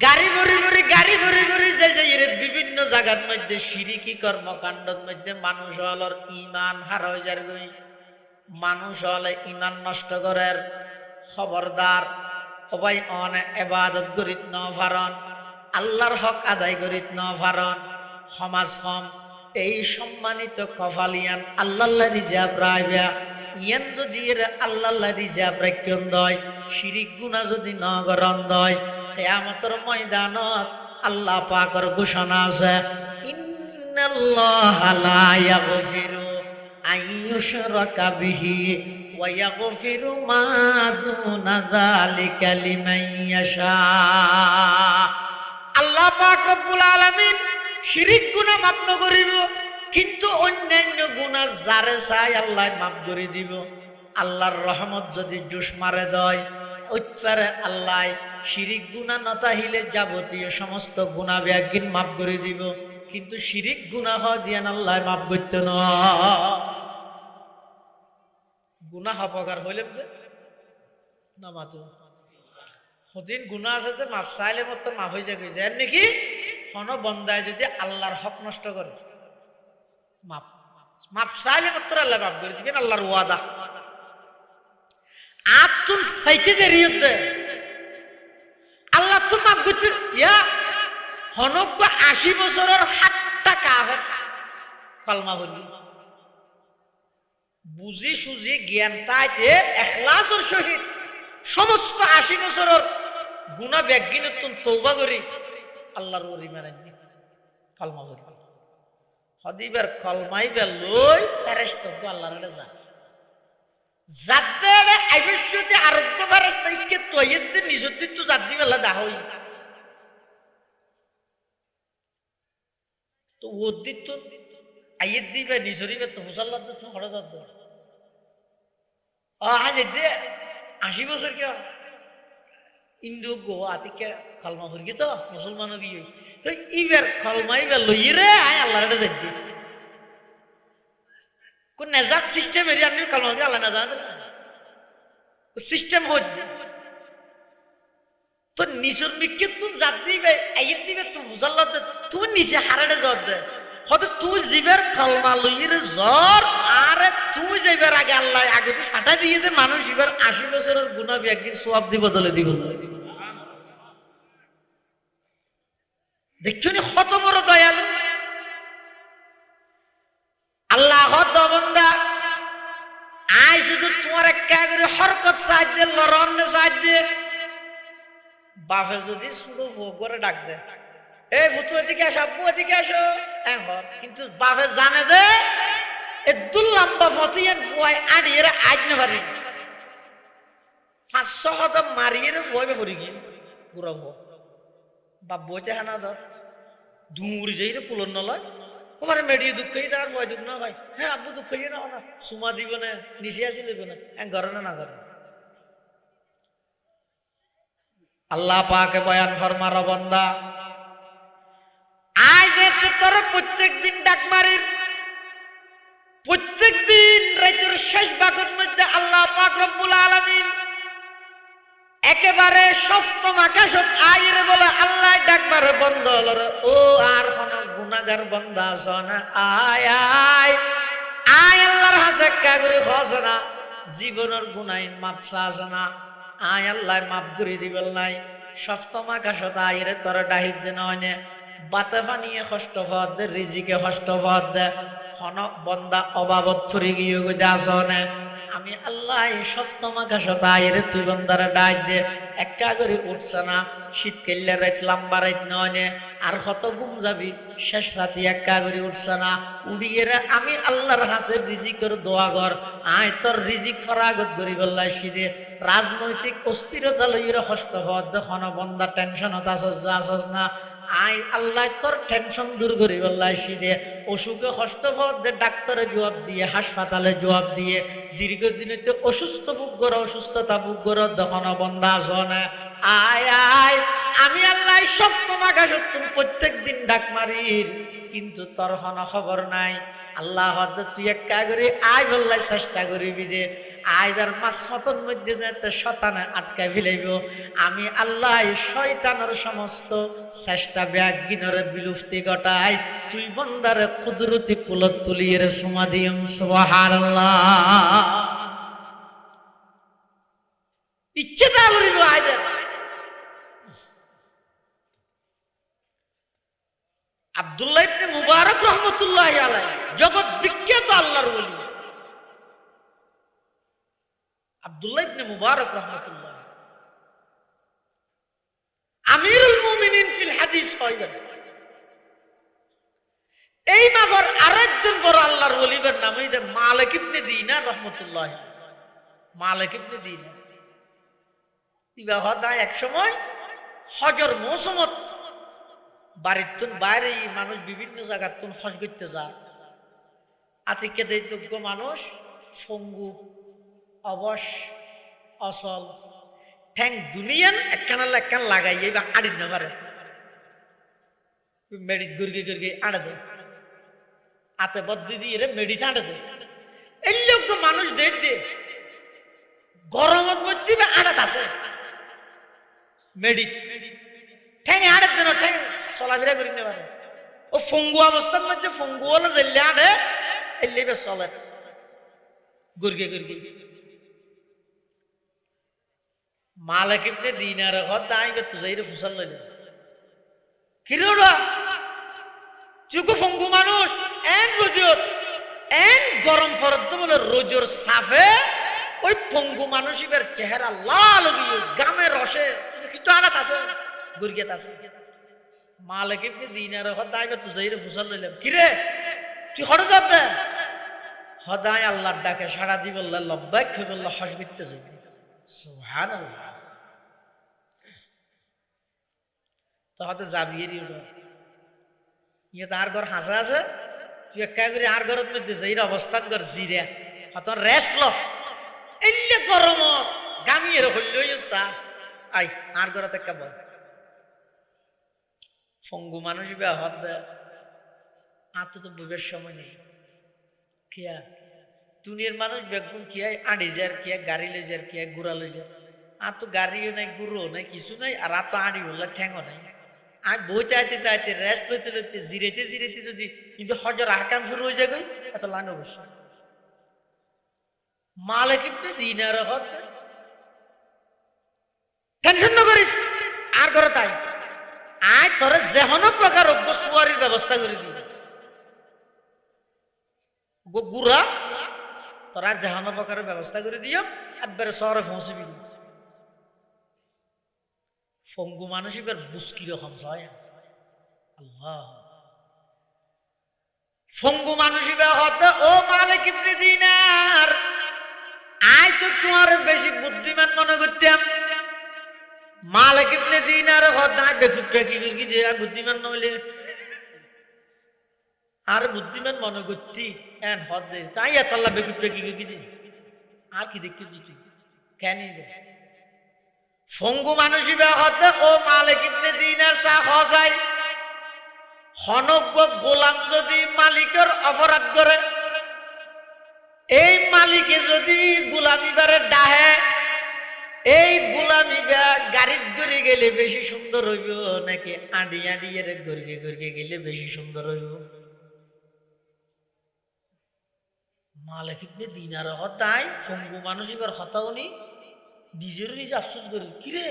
গাড়ি ভরি ভরি যে বিভিন্ন জায়গার মধ্যে শিরিকি কর্মকাণ্ডের মধ্যে মানুষ হলর ইমান হারাই যার গই মানুষ হলে ইমান নষ্ট করার খবরদার সবাই অনে ইবাদত করিত ন পারন আল্লাহর হক আদায় করিত ন পারন সমাজ কম এই সম্মানিত কফালিয়ান আল্লাহ রিজাব রাইবা ইয়ান যদি আল্লাহ রিজাব রাখিয়ন দয় শিরিক গুনাহ যদি ন করন দয় কিয়ামতের ময়দানত আল্লাহ পাকের ঘোষণা আছে ইন্নাল্লাহা লা ইয়াগফিরু আইয়ুশরাকা বিহি ওয়া ইয়াগফিরু মা দুনা যালিকা লিমান ইয়াশা আল্লাহ পাক রব্বুল আলামিন শিরিক গুনাহ মাফ ন করিব কিন্তু অন্যান্য গুনাহ যারে চাই আল্লাহ মাফ করে দিব আল্লাহর রহমত যদি জোশ মারে দেয় ওইপারে আল্লাহ শিরিক গুনাহ না তাহিলে যাবতীয় সমস্ত গুনাহ বেগিন মাফ করে দিব কিন্তু শিরিক গুনাহ দিয়ান আল্লাহ মাফ করতে না গুনাহ অপকার হইলাম যে না মাতো সদিন গুনাহ আছে যে মাফ চাইলে মতো মাফ হয়ে যাবে যেন নাকি কোন বন্দায় যদি আল্লাহর হক নষ্ট করে মাফ মাফ চাইলে মাত্র আল্লাহ মাফ করে দিবেন আল্লাহর ওয়াদা আতুন সাইতে দেরি হতে আল্লাহ তো মাফ করতে ইয়া হনক 80 বছরের 7টা কাফের কলমা পড়ি বুঝি সুজি জ্ঞান তাইতে ইখলাসের সহিত সমস্ত 80 বছরের গুনাহ ব্যাগিনতুন তওবা করি আল্লাহর ওরি মারানি কলমা পড়ি হদিবার কলমাই বেলই ফেরেশতা তো আল্লাহর কাছে যায় জাতের আইবিশ্বতে আরোগ্য ফেরেশতা ইকে তয়িতে নিজতি তো জাতি বেলা দা হই তো ওদিত আইয়ত দিবে নিজরিবে তো হুসাল্লাহ তো হড়া জাত আজ দে 80 বছর কি ইন্দু গো আতিকে কলমা পড়ি তো মুসলমান কি তো ইবার কলমাই বেলই রে আয় আল্লাহর কাছে যাইতে কোন নাজাত সিস্টেম এর আনি কালমা কি আল্লাহ না জানে সিস্টেম হজ দি তো নিসুর মিকে তুই জাত দিবে আইত দিবে তুই মুসাল্লাহ তুই নিচে হারাড়ে জর দে হয়তো তুই জিবের কালমা লইর জ্বর আরে তুই যাইবার আগে আল্লাহ আগে তুই ফাটা দিয়ে দে মানুষ এবার 80 বছরের গুনাহ একদিন সওয়াব দি বদলে দিব দেখছনি কত বড় দয়ালু আল্লাহ দবন্দা আই শুধু তোমার একটা করে হরকত সাজ দে লরন সাজ দে বাফে যদি শুধু ভোগ করে ডাক দে এই ফুতু এদিকে আসো আব্বু এদিকে আসো এখন কিন্তু বাফে জানে দে এ দুল লম্বা ফতিয়ান ফুয়াই আড়িয়ে আজ না পারি 500 হত মারিয়ে ফুয়াবে ফুরি গিয়ে গুড়া ফো বাপ বইতে হানা ধর দূর যাই রে পুলন নলয় তোমার মেডিয়ে দুঃখই তার ভয় দুঃখ না ভাই হ্যাঁ আব্বু দুঃখই না সুমা দিব না নিচে আসি নেব না ঘরে না করে আল্লাহ পাকে বয়ান ফরমার বান্দা আজ এতে তোর প্রত্যেক দিন ডাক মারির প্রত্যেক দিন রাতের শেষ ভাগের মধ্যে আল্লাহ পাক রব্বুল আলামিন একেবারে সপ্তম আকাশত আইরে বলে আল্লাহ ডাক মারে বন্ধ হলরে ও আর কোন গুনাহগার বান্দা শোনা আয় আয় আয় আল্লাহর হাসে কাগরি খসনা জীবনের গুনাহ মাপ চাসনা আয় আল্লাহ মাপ করে দিবেল নাই সপ্তম আকাশত আইরে তোর ডাহিদ দেন হয়নে বাতে পানিয়ে কষ্ট পথ দে রিজিকে কষ্ট পথ দে কোন বন্দা অভাবত ফুরি গিয়ে গদা শোনে আমি আল্লাহ সপ্তম আকাশত আইরে তুই বন্দারে ডাক দে একা করে উঠছে না শীতকালে রাত লম্বা রাত নয় আর কত ঘুম যাবি শেষ রাতে একা করে উঠছে না উড়িয়ে আমি আল্লাহর হাসে রিজিকের দোয়া কর আয় তোর রিজিক ফরাগত করি বললাই সিদে রাজনৈতিক অস্থিরতা লইরে কষ্ট হওয়ার দেখো না বন্দা টেনশনত আসস না আয় আল্লাহ তোর টেনশন দূর করি বললাই সিদে অসুখে কষ্ট হওয়ার দে ডাক্তারে জবাব দিয়ে হাসপাতালে জবাব দিয়ে দীর্ঘদিনেতে অসুস্থ বুক করো অসুস্থতা বুক করো দেখো না বন্দা আসনে আয় আয় আমি আল্লাহ সপ্তম আকাশত প্রত্যেক দিন ডাক মারির কিন্তু তোর হন খবর নাই আল্লাহ তুই একা করে আয় বললাই চেষ্টা করিবি দে আইবার মাস ফতন মধ্যে যেতে শতানে আটকাই ফেলাইব আমি আল্লাহ শয়তানের সমস্ত চেষ্টা ব্যাগিনরে বিলুপ্তি ঘটাই তুই বন্দারে কুদরতি কুলত তুলিয়ে রে সমাধিম সুবহানাল্লাহ ইচ্ছে তা করিব আইবার আব্দুল্লাহ ইবনে মুবারক রহমাতুল্লাহি আলাইহি জগৎ বিখ্যাত আল্লাহর ওলি আব্দুল্লাহ ইবনে মুবারক রহমাতুল্লাহ আমিরুল মুমিনিন ফিল হাদিস কইবেন এই মাফর আরেকজন বড় আল্লাহর ওলির নাম হইছে মালিক ইবনে দিনার রহমাতুল্লাহ মালিক ইবনে দিনার ইবা হদা এক সময় হজর মৌসুমত বাড়ির বাইরে মানুষ বিভিন্ন জায়গার তুন হজ করতে যায় আতিকে দৈতজ্ঞ মানুষ সঙ্গু অবশ অসল ঠ্যাং দুনিয়ান একখান লাগাইয়ে বা আড়ি না পারে মেডিত গুরগে গুরগে আড়ে দেয় আতে বদ্দি দিয়ে মেডিতে আড়ে দেয় এই লোক মানুষ দেখ দে দিবে আড়াত আছে মেডি ঠেঙে আড়ের দিন ঠেঙে চলাফেরা করি নেবার ও ফঙ্গু অবস্থার মধ্যে ফঙ্গু হলে জেলে আড়ে এলে বেশ চলে গুরগে গুরগে মালিক ইবনে দিনার হদ আইবে তুজাইরে ফুসাল লইলে কিরোরা চুকু ফঙ্গু মানুষ এন রোজর এন গরম ফরদ বলে রোজর সাফে ওই ফঙ্গু মানুষের চেহারা লাল হয়ে গামে রসে কিন্তু আড়াত আছে গুরগেত আছে মালিক ইবনে দিনার হদ আইবে তুজাইরে ফুসাল লইলাম কিরে তুই হঠাৎ যা দে হদায় আল্লাহর ডাকে সাড়া দি বললে লব্বাইক হয়ে বলল হসবিতে যদি সুবহানাল্লাহ তো হয়তো যাবি ইয়ে তো আর ঘর হাসা আছে তুই একা করে আর ঘরের মধ্যে যাই অবস্থান কর জিরে হয়তো রেস্ট ল এলে গরম গামিয়ে হইল চা আই আর ঘরতে একা বল ফঙ্গু মানুষ বে হদ দে আর তো বুবের সময় নেই কিয়া দুনিয়ার মানুষ বেগুন কিয়া আড়ি যার কিয়া গাড়ি লই যার কিয়া গুড়া লই যার আর তো গাড়িও নাই গুড়ো নাই কিছু নাই আর তো আড়ি বললে ঠেঙো নাই আর বইতে আইতে আইতে রেস্ট লইতে লইতে জিরেতে জিরেতে যদি কিন্তু হজর হাকাম শুরু হয়ে যায় গই এত লাইন অবশ্য মালিক ইবনে দিনার হদ টেনশন না করিস আর ঘরে তাই আয় তোরে যেহনো প্রকার অজ্ঞ সুয়ারির ব্যবস্থা করে দিবে গুড়া তোরা জাহানো প্রকারের ব্যবস্থা করে দিও একবারে শহরে পৌঁছবি ফঙ্গু মানুষ এবার বুসকি রকম যায় আল্লাহ ফঙ্গু মানুষ ও মালিক ইবনে দিনার আয় তো তোমার বেশি বুদ্ধিমান মনে করতাম মালিক ইবনে দিনার হদায় বেকুটা কি করবি যে আর বুদ্ধিমান নইলে আর বুদ্ধিমান মনে করতি এন হদ দে তাই এতল্লা বেকুটা কি করবি দে আর কি দেখতে তুই কেন দে ফঙ্গু মানুষই হদ ও মালিক ইবনে দিনার চা হসাই হনজ্ঞ গোলাম যদি মালিকের অপরাধ করে এই মালিকে যদি গোলামি বারে ডাহে এই গোলামি গাড়িত গড়ে গেলে বেশি সুন্দর হইব নাকি আঁডি আঁডি এর গড়িয়ে গড়িয়ে গেলে বেশি সুন্দর হইব মালিক ইবনে দিনার হতাই ফঙ্গু মানুষ এবার হতাও নি নিজের নিজে আফসোস করি কিরে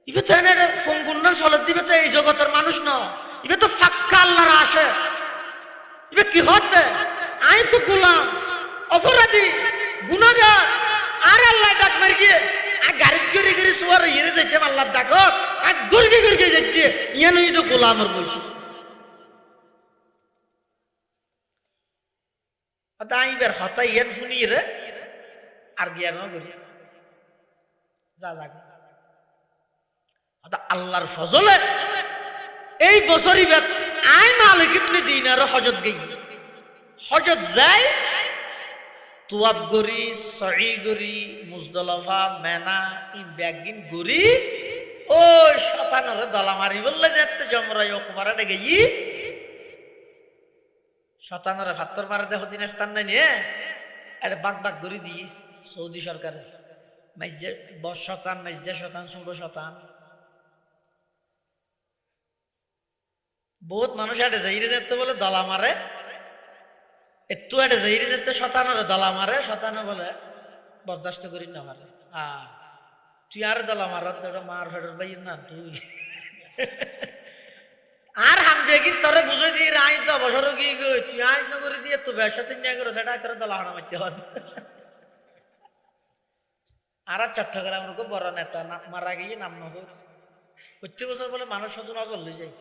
ইবে তো এনে ফঙ্গুর না চলে দিবে তো এই জগতের মানুষ না ইবে তো ফাক্কা আল্লাহর আসে ইবে কি হতে আই তো গোলাম অপরাধী গুনাহগার আর আল্লাহ ডাক মার গিয়ে আর গাড়ি গড়ি গড়ি সোয়ার ইয়ে যাইতে আল্লাহর ডাক আর গড়গে গড়গে যাইতে ইয়ে নই তো গোলামের বৈশিষ্ট্য আইবার হতা ইয়ান শুনি রে আর গিয়া না করি যা যা আল্লাহর ফজলে এই বছরই বেত আই মালিক ইবনে দিনার হজত গই হজত যাই তুয়াব গরি সঈ গরি মুজদলিফা মেনা ই ব্যাগিন গরি ও শতানরে দলা মারি বললে যেতে জমরাই ওকবারে ডে গই শতানরে ফাত্তর মারে দেখো দিন স্থান নাই নিয়ে এটা বাগ বাগ গরি দিয়ে সৌদি সরকারের মাইজে 10 শতান মাইজে শতান 16 শতান বহুত মানুষ আটে যাইরে যেতে বলে দলা মারে একটু আটে যাইরে যেতে শতানরে দলা মারে শতানে বলে বরদাস্ত করি না মারে তুই আর দলা মার মার ফেডর ভাই না তুই আর হাম দেখি তোরে বুঝে দিয়ে রাই 10 বছর কি তুই আজ নগরী দিয়ে তো ব্যবসাতে নিয়ে গেল সেটা তোর দলা হানা মারতে হতো আর চট্টগ্রামের বড় নেতা মারা গিয়ে নাম নগর প্রত্যেক বছর বলে মানুষ শুধু নজর লই যায়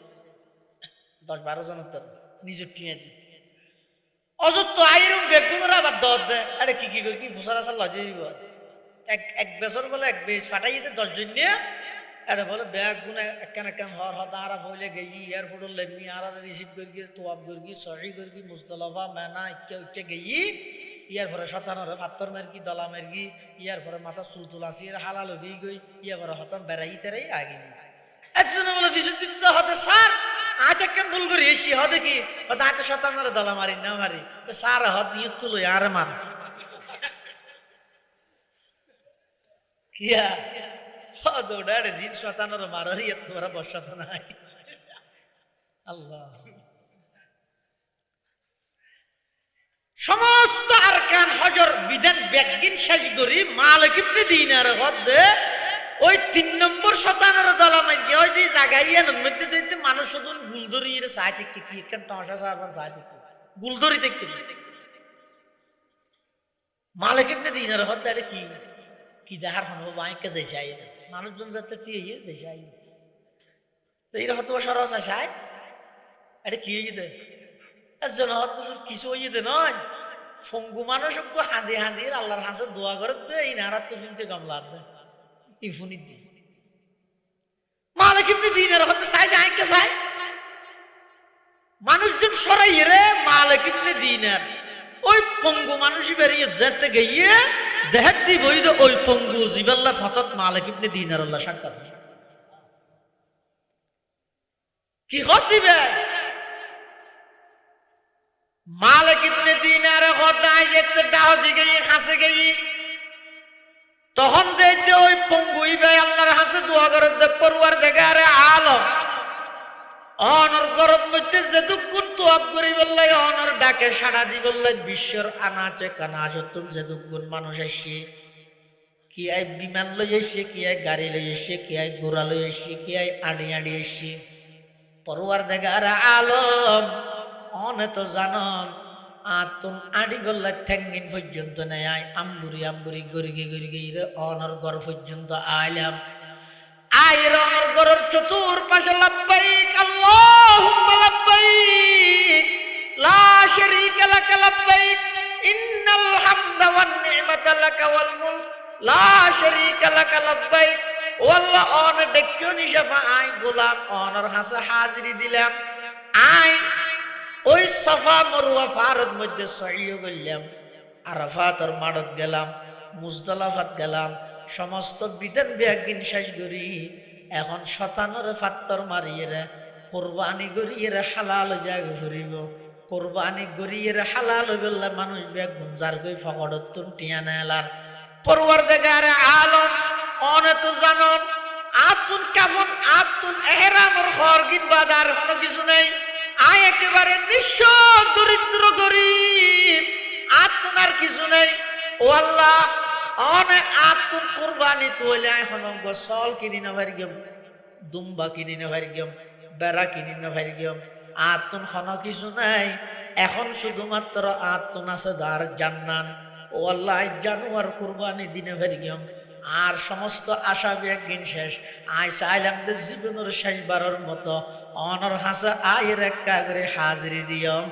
10-12 জনের তোর নিজের টিয়া দি অযত আইরম বেগুনের আবার দর দে আরে কি কি করি কি ফুসার আসার লজে দিব এক বছর বলে এক বেশ ফাটাইতে 10 জন নিয়ে আরে বলে ব্যাগ গুনে একখান হর হদারা ফইলে গই এয়ারপোর্ট লেমি আর রিসিভ করি তোয়াব করি সহি করি মুজদলিফা মেনা ইচ্ছা গই ইয়ার পরে শতানরে পাত্তর মারকি দলা মারকি ইয়ার পরে মাথা চুল তুলাসি হালাল হই গই ইয়ার পরে হতাম বেড়াইতেরাই আগে একজন বলে বিশুদ্ধ হতে সার আজ একখান ভুল করি এসি হতে কি হতে শতানরে দলা মারি না মারি তো সার হত নিয়ে তুলো আর মার কিয়া দৌড়াড়ে জিন শতানোর মারারি তোমরা বসাত নাই আল্লাহ। সমস্ত আরকান হজর বিধান ব্যাগিন শেষ করি মালিক ইবনে দিনার হদ্দে ওই 3 নম্বর শতানোর দলামাই গিয়ে ওই যে জাগাইয়ানোর মধ্যে দেখতে মানুষ শুধু গুলদরির সাহিত্য কি কেন টসা সাহাবান সাহিত্য গুলদরি দেখতে মালিক ইবনে দিনার হদ্দে এটা কি কি দেখার হন বাইকে যাইছে আই মানুষজন যাতে তিয়ে যাইছে আই তো এর হতো সরস আসায় এটা কি হইয়ে দেয় একজন হতো কিছু হইয়ে দে নয় ফঙ্গু মানুষ হাঁদি হাঁদির আল্লাহর হাসে দোয়া করে দে এই নারাত তো শুনতে গামলার দে ইফুনি দি মালিক ইবনে দিনার হতে চাইছে আইকে চাই মানুষজন সরাই রে মালিক ইবনে দিনার ওই পঙ্গু মানুষই বেরিয়ে যেতে গিয়ে দেহাতি বইদ ওই পঙ্গু জিবাল্লাহ ফতত মালিক ইবনে দিনার আল্লাহ সাক্ষাৎ কি হত দিবে মালিক ইবনে দিনার হতায় যেতে ডাও দিকে খাসে গই তখন দেখতে ওই পঙ্গুই ভাই আল্লাহর হাসে দোয়া করে দে পরওয়ার দেখারে আলম অনর গরত মধ্যে যে দুগুণ তোয়াব করি বললাই অনর ডাকে সাড়া দি বললাই বিশ্বর আনাচে কানাচতুন যে দুগুণ মানুষ আসছে কি আই বিমান লই আসছে কি আই গাড়ি লই আসছে কি আই ঘোড়া লই আসছে কি আই আড়ি আড়ি আসছে পরওয়ার দেখারে আলম অনে তো জানন আতুন আড়ি বললাই ঠ্যাঙ্গিন পর্যন্ত নেই আই আম্বুরি আম্বুরি গরিগে গরিগে অনর ঘর পর্যন্ত আইলাম আয়ের অনর ঘরের চতুর্পাশে লাব্বাইক আল্লাহুম্মা লাব্বাইক লা শারীকা লাক লাব্বাইক ইন্নাল হামদা ওয়ান নি'মাতা লাকা ওয়াল মুলক লা শারীকা লাক লাব্বাইক ওয়াল্লাহ অন ডেকিও নিশাফা আই গোলাম অনর হাসে হাজিরি দিলাম আই ওই সাফা মারওয়া ফারদ মধ্যে সহিও গেলাম আরাফাতের মাঠত গেলাম মুজদালিফাত গেলাম সমস্ত বিধান ব্যাগিন শেষ করি এখন শতানোর ফাত্তর মারিয়ে কোরবানি করিয়ে হালাল জায়গা ফুরিব কোরবানি করিয়ে হালাল বললে মানুষ ব্যাগ গুঞ্জার গই ফকড়তুন টিয়া নেলার পরওয়ার দেখারে আলম অনেত জানন আতুন কাফন আতুন এহরামর খরগিন বাদার কোনো কিছু নেই আয় একেবারে নিঃস্ব দরিদ্র গরিব আতুন আর কিছু নেই ও আল্লাহ অনে আতুন কুরবানি তোলে এখন গোসল কিনি না ভারি গেম দুম্বা কিনি না ভারি গেম বেড়া কিনি না ভারি গেম আতুন কোনো কিছু নাই এখন শুধুমাত্র আতুন আছে দার জান্নান ও আল্লাহ জানুয়ার কুরবানি দিনে ভারি গেম আর সমস্ত আশা ব্যাগিন শেষ আই চাইলাম যে জীবনের শেষবারের মতো অনর হাসা আয়ের একটা করে হাজিরি দিয়ম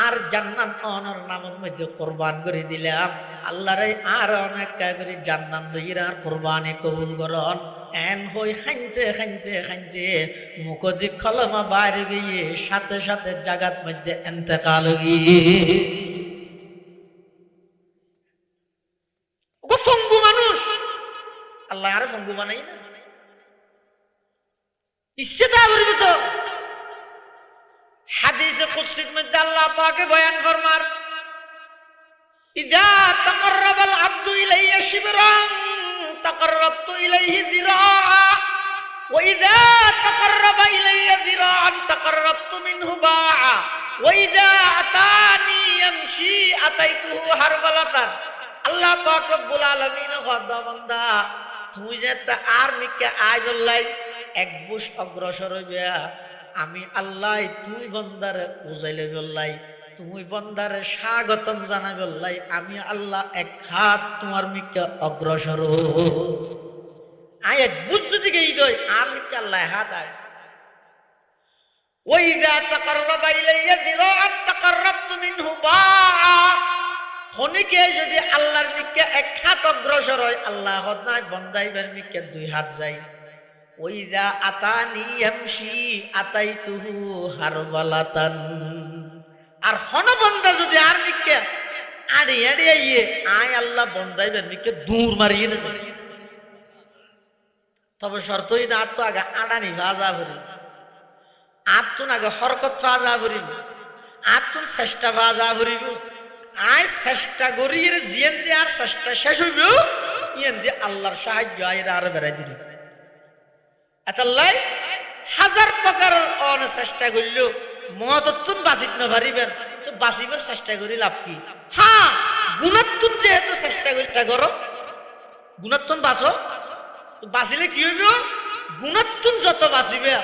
আর জান্নাত অনর নামের মধ্যে কোরবান করে দিলাম আল্লাহরে আর অনেক করে জান্নাত লইরা আর কোরবানি কবুল করন এন হই খাইতে খাইতে খাইতে মুখদি কলমা বাইরে গিয়ে সাথে সাথে জাগাত মধ্যে ইন্তেকাল গিয়ে ওগো ফঙ্গু মানুষ আল্লাহ আরে ফঙ্গু বানাই না ইচ্ছে তা বলবি তো হাদিসে কুদসির মধ্যে আল্লাহ পাকে বয়ান ফরমার ইযা তাকাররাবাল আবদু ইলাইয়া শিবরান তাকাররাবতু ইলাইহি যিরাআ ওয়া ইযা তাকাররাবা ইলাইয়া যিরাআন তাকাররাবতু মিনহু বাআ ওয়া ইযা আতানি ইয়ামশি আতাইতুহু হারওয়ালাতান আল্লাহ পাক রব্বুল আলামিন খোদা বান্দা তুই যে আর নিকে আই বললাই এক বুশ অগ্রসর হইবে আমি আল্লাহ তুই বন্দারে বুঝাইলে বললাই তুমি বন্দারে স্বাগতম জানাই বললাই আমি আল্লাহ এক হাত তোমার মিকে অগ্রসর আই এক বুশ যদি গই দই আর মিকে আল্লাহ হাত আয় ওয়াইদা তাকাররাবা ইলাইয়া যিরাআন তাকাররাবতু মিনহু বাআ হনিকে যদি আল্লাহর মিকে এক হাত অগ্রসর হয় আল্লাহ হদায় বন্দাইবার মিকে দুই হাত যায় ওইদা আতানি ইয়ামশি আতাইতুহু হারওয়ালাতান আর হন বন্দা যদি আর মিকে আড়ি আড়ি আইয়ে আয় আল্লাহ বন্দাইবার মিকে দূর মারিয়ে না যায় তবে শর্তই না আত্ম আগে আড়ানি ভাজা ভরি আত্মন আগে হরকত ভাজা ভরিব আত্মন চেষ্টা ভাজা ভরিব আয় চেষ্টা করি এর জিয়ান দিয়ে আর চেষ্টা শেষ হইব ইয়ান দিয়ে আল্লাহর সাহায্য আয়ের আর বেড়াই দিল এতাল্লাই হাজার প্রকার অন চেষ্টা করল মতত্তুন বাঁচিত না পারিবেন তো বাঁচিবার চেষ্টা করি লাভ কি হ্যাঁ গুণাত্তুন যেহেতু চেষ্টা করো গুণাত্তুন বাঁচো বাঁচিলে কি হইব গুণাত্তুন যত বাঁচিবে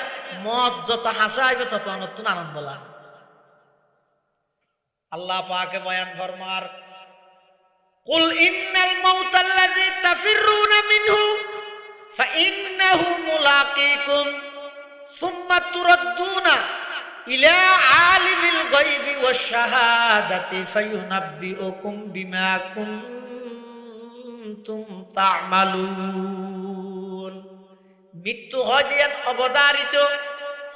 মত যত হাসা আইবে তত নতুন আনন্দ লাভ আল্লাহ পাকে বয়ান ফরমার কুল ইন্নাল মাউতাল্লাযী তাফিরুনা মিনহু ফাইন্নাহু মুলাকীকুম সুম্মা তুরাদ্দুনা ইলা আলিমিল গায়বি ওয়াশ শাহাদাতি ফায়ুনাব্বিউকুম বিমা কুনতুম তা'মালুন মৃত্যু হয় দিয়ান অবধারিত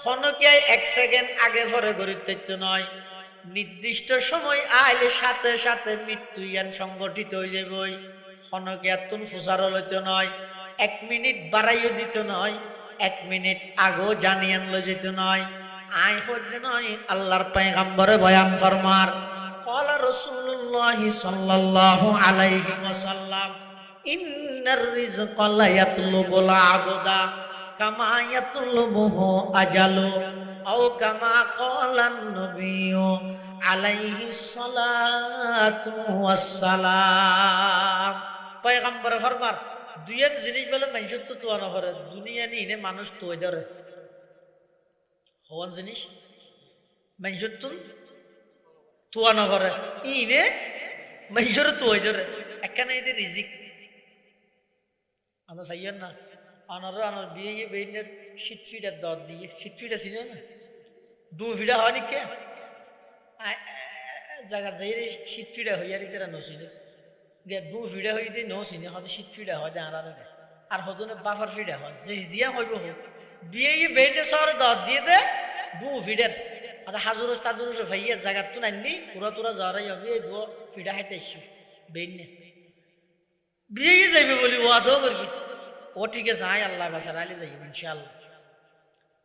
ক্ষণকে এক সেকেন্ড আগে পরে গড়িতে নয় নির্দিষ্ট সময় আইলে সাথে সাথে মৃত্যু ইয়ান সংগঠিত হয়ে যাবই ক্ষণকে এতন ফুসার লইতে নয় 1 মিনিট বাড়াইও দিত নয় 1 মিনিট আগেও জানিয়ে আনলো যেত নয় আই হইতে নয় আল্লাহর পয়গম্বরে বয়ান ফরমার قال رسول الله صلى الله عليه وسلم إن الرزق لا يطلب العبد كما يطلبه أجله أو كما قال النبي عليه الصلاة والسلام পয়গম্বর ফরমার দুইয়ের জিনিস বলে মানুষ তো তোয়ানো করে দুনিয়া নিয়ে মানুষ তো ধরে হওয়ান জিনিস মানুষ তো তোয়ানো করে ইনে মানুষের তো ধরে এখানে এদের রিজিক আমরা চাইয়েন না আনার বিয়ে বেইনের শীত ফিটার দর দিয়ে শীত ফিটা ছিল না দু ফিটা হয় নি কে জায়গা যাই শীত ফিটা হইয়ার ইতারা নসিনে দু ফিটা হই দিয়ে নসিনে হয়তো শীত ফিটা হয় দে আর হদনে বাফার ফিটা হয় যে জিয়া হইব হোক বিয়ে বেইনের শহরে দর দিয়ে দে দু ফিটার হাজুর তাজুর ভাইয়া জায়গা তো নাইনি পুরা তোরা যাওয়ারাই হবে দু ফিটা হাইতে এসছি বেইনে বিয়ে যাইবে বলি ও আদৌ করবি ও ঠিক আছে আয় আল্লাহ বাসার আলে যাইব ইনশাআল্লাহ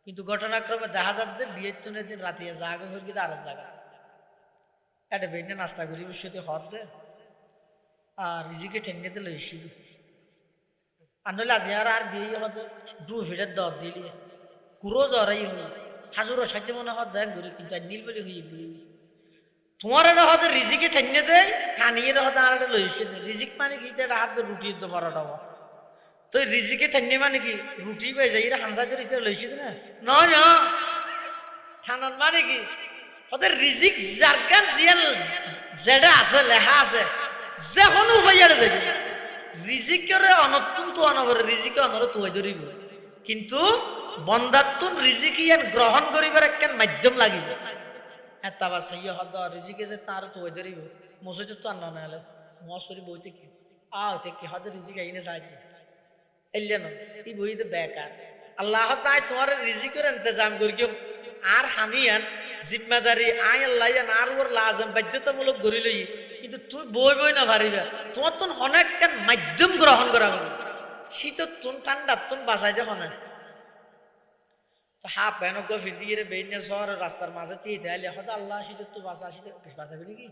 কিন্তু ঘটনাক্রমে দেখা যাচ্ছে বিয়ের তুনের দিন রাতে জাগে ফিরবি আর জায়গা এটা বেইনে নাস্তা করি বসে হদ দে আর রিজিকে ঠেঙ্গে দিলে এসি আর নইলে আজ আর বিয়ে হতে দু ফিটের দর দিলি কুরো জ্বরাই হই হাজুরও সাইতে মনে হদ দেখ ঘুরে কিন্তু নীল বলি হই বিয়ে তোমার এটা হতে রিজিকে ঠেঙ্গে দেয় কানিয়ে হতে আর এটা লইছে দে রিজিক মানে কি এটা হাত রুটির তো পরোটা তো রিজিকে ঠেঙ্গে মানে কি রুটি পাই যাই এটা হানসা করে এটা লইছে না নয় না থানার মানে কি ওদের রিজিক জারগান জিয়ান যেটা আছে লেখা আছে যেকোনো ভাইয়ারে যাবে রিজিকের অনতুন তো অনবরে রিজিকে অনর তো ধরিব কিন্তু বন্দাতুন রিজিক ইয়ান গ্রহণ করিবার একখান মাধ্যম লাগিব এতাবা সেই হদ রিজিকে যে তার তো ধরিব মসজিদ তো আনা না হলে মসরি বইতে কি থেকে হদ রিজিক আইনে সাহায্য এলিয়া না এই বইতে বেকার আল্লাহ তাই তোমার রিজিকের ইন্তজাম করিও আর হামিয়ান জিম্মাদারি আয় আল্লাহ আর ওর লাজম বাধ্যতামূলক গড়ি লই কিন্তু তুই বই না পারিবা তোমার তো অনেক মাধ্যম গ্রহণ করা হবে শীতর তুন ঠান্ডার তুন বাঁচাই দেখো না হাফ প্যান গফি দিয়ে বেইনে শহর রাস্তার মাঝে দিয়ে দেয়ালে হয়তো আল্লাহ শীতের তো বাঁচাবি নাকি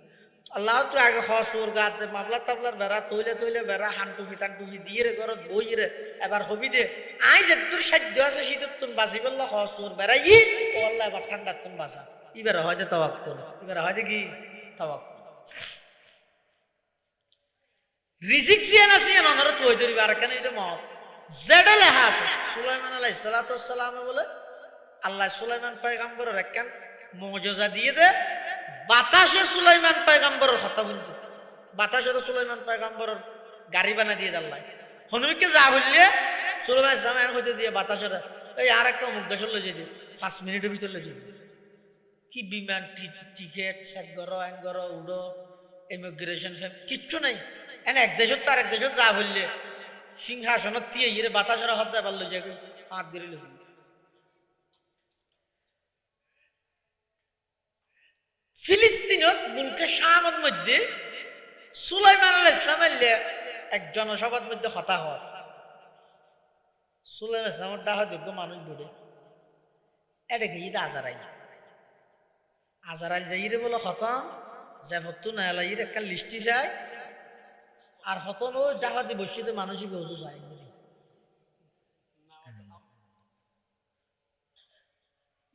আল্লাহ তো আগে হসুর গাতে মামলা তাবলার বেড়া তৈলে বেড়া হানটুফি টানটুফি দিয়ে রে ঘরত বই রে এবার হবি দে আই যে তোর সাধ্য আছে শীতের তুন বাঁচি বললো হসুর বেড়াই ও আল্লাহ এবার ঠান্ডার তুন বাঁচা এবার হয়তো তাওয়াক্কুল এবার হয়তো কি তাওয়াক্কুল রিজিক জিয়ান আছে অনর তুই ধরিবি আর কেন এই তো মত যেটা লেখা আছে সুলাইমান আলাইহিস সালাতু ওয়াস সালামে বলে আল্লাহ সুলাইমান পয়গম্বরের একখান মুজিজা দিয়ে দে বাতাসে সুলাইমান পয়গম্বরের কথা শুনতে বাতাসের সুলাইমান পয়গম্বরের গাড়ি বানা দিয়ে আল্লাহ হনুকে যা বললে সুলাইমান জামান হইতে দিয়ে বাতাসের এই আর একটা মুগ্ধেশ্বর লই যেতে 5 মিনিটের ভিতর লই যেতে কি বিমান টিকেট চেক করো উড়ো ইমিগ্রেশন কিচ্ছু নাই এনে এক দেশত তার এক দেশত যা বললে সিংহাসনত দিয়ে ইয়ে বাতাসের হত্যা পারলো যে হাত গিরিল ফিলিস্তিনত মুলকে শামের মধ্যে সুলাইমান আলাইহিস ইসলাম এক জনসভার মধ্যে হতা হয় সুলাইমান ইসলামের ডাহা যোগ্য মানুষ বলে এটা গিয়ে আজারাইল যাইরে বলে হতা যে ভক্ত না এলাইর একটা লিস্টি চাই আর হতন ওই ডাকাতি বসিতে মানুষই বেউজু যায়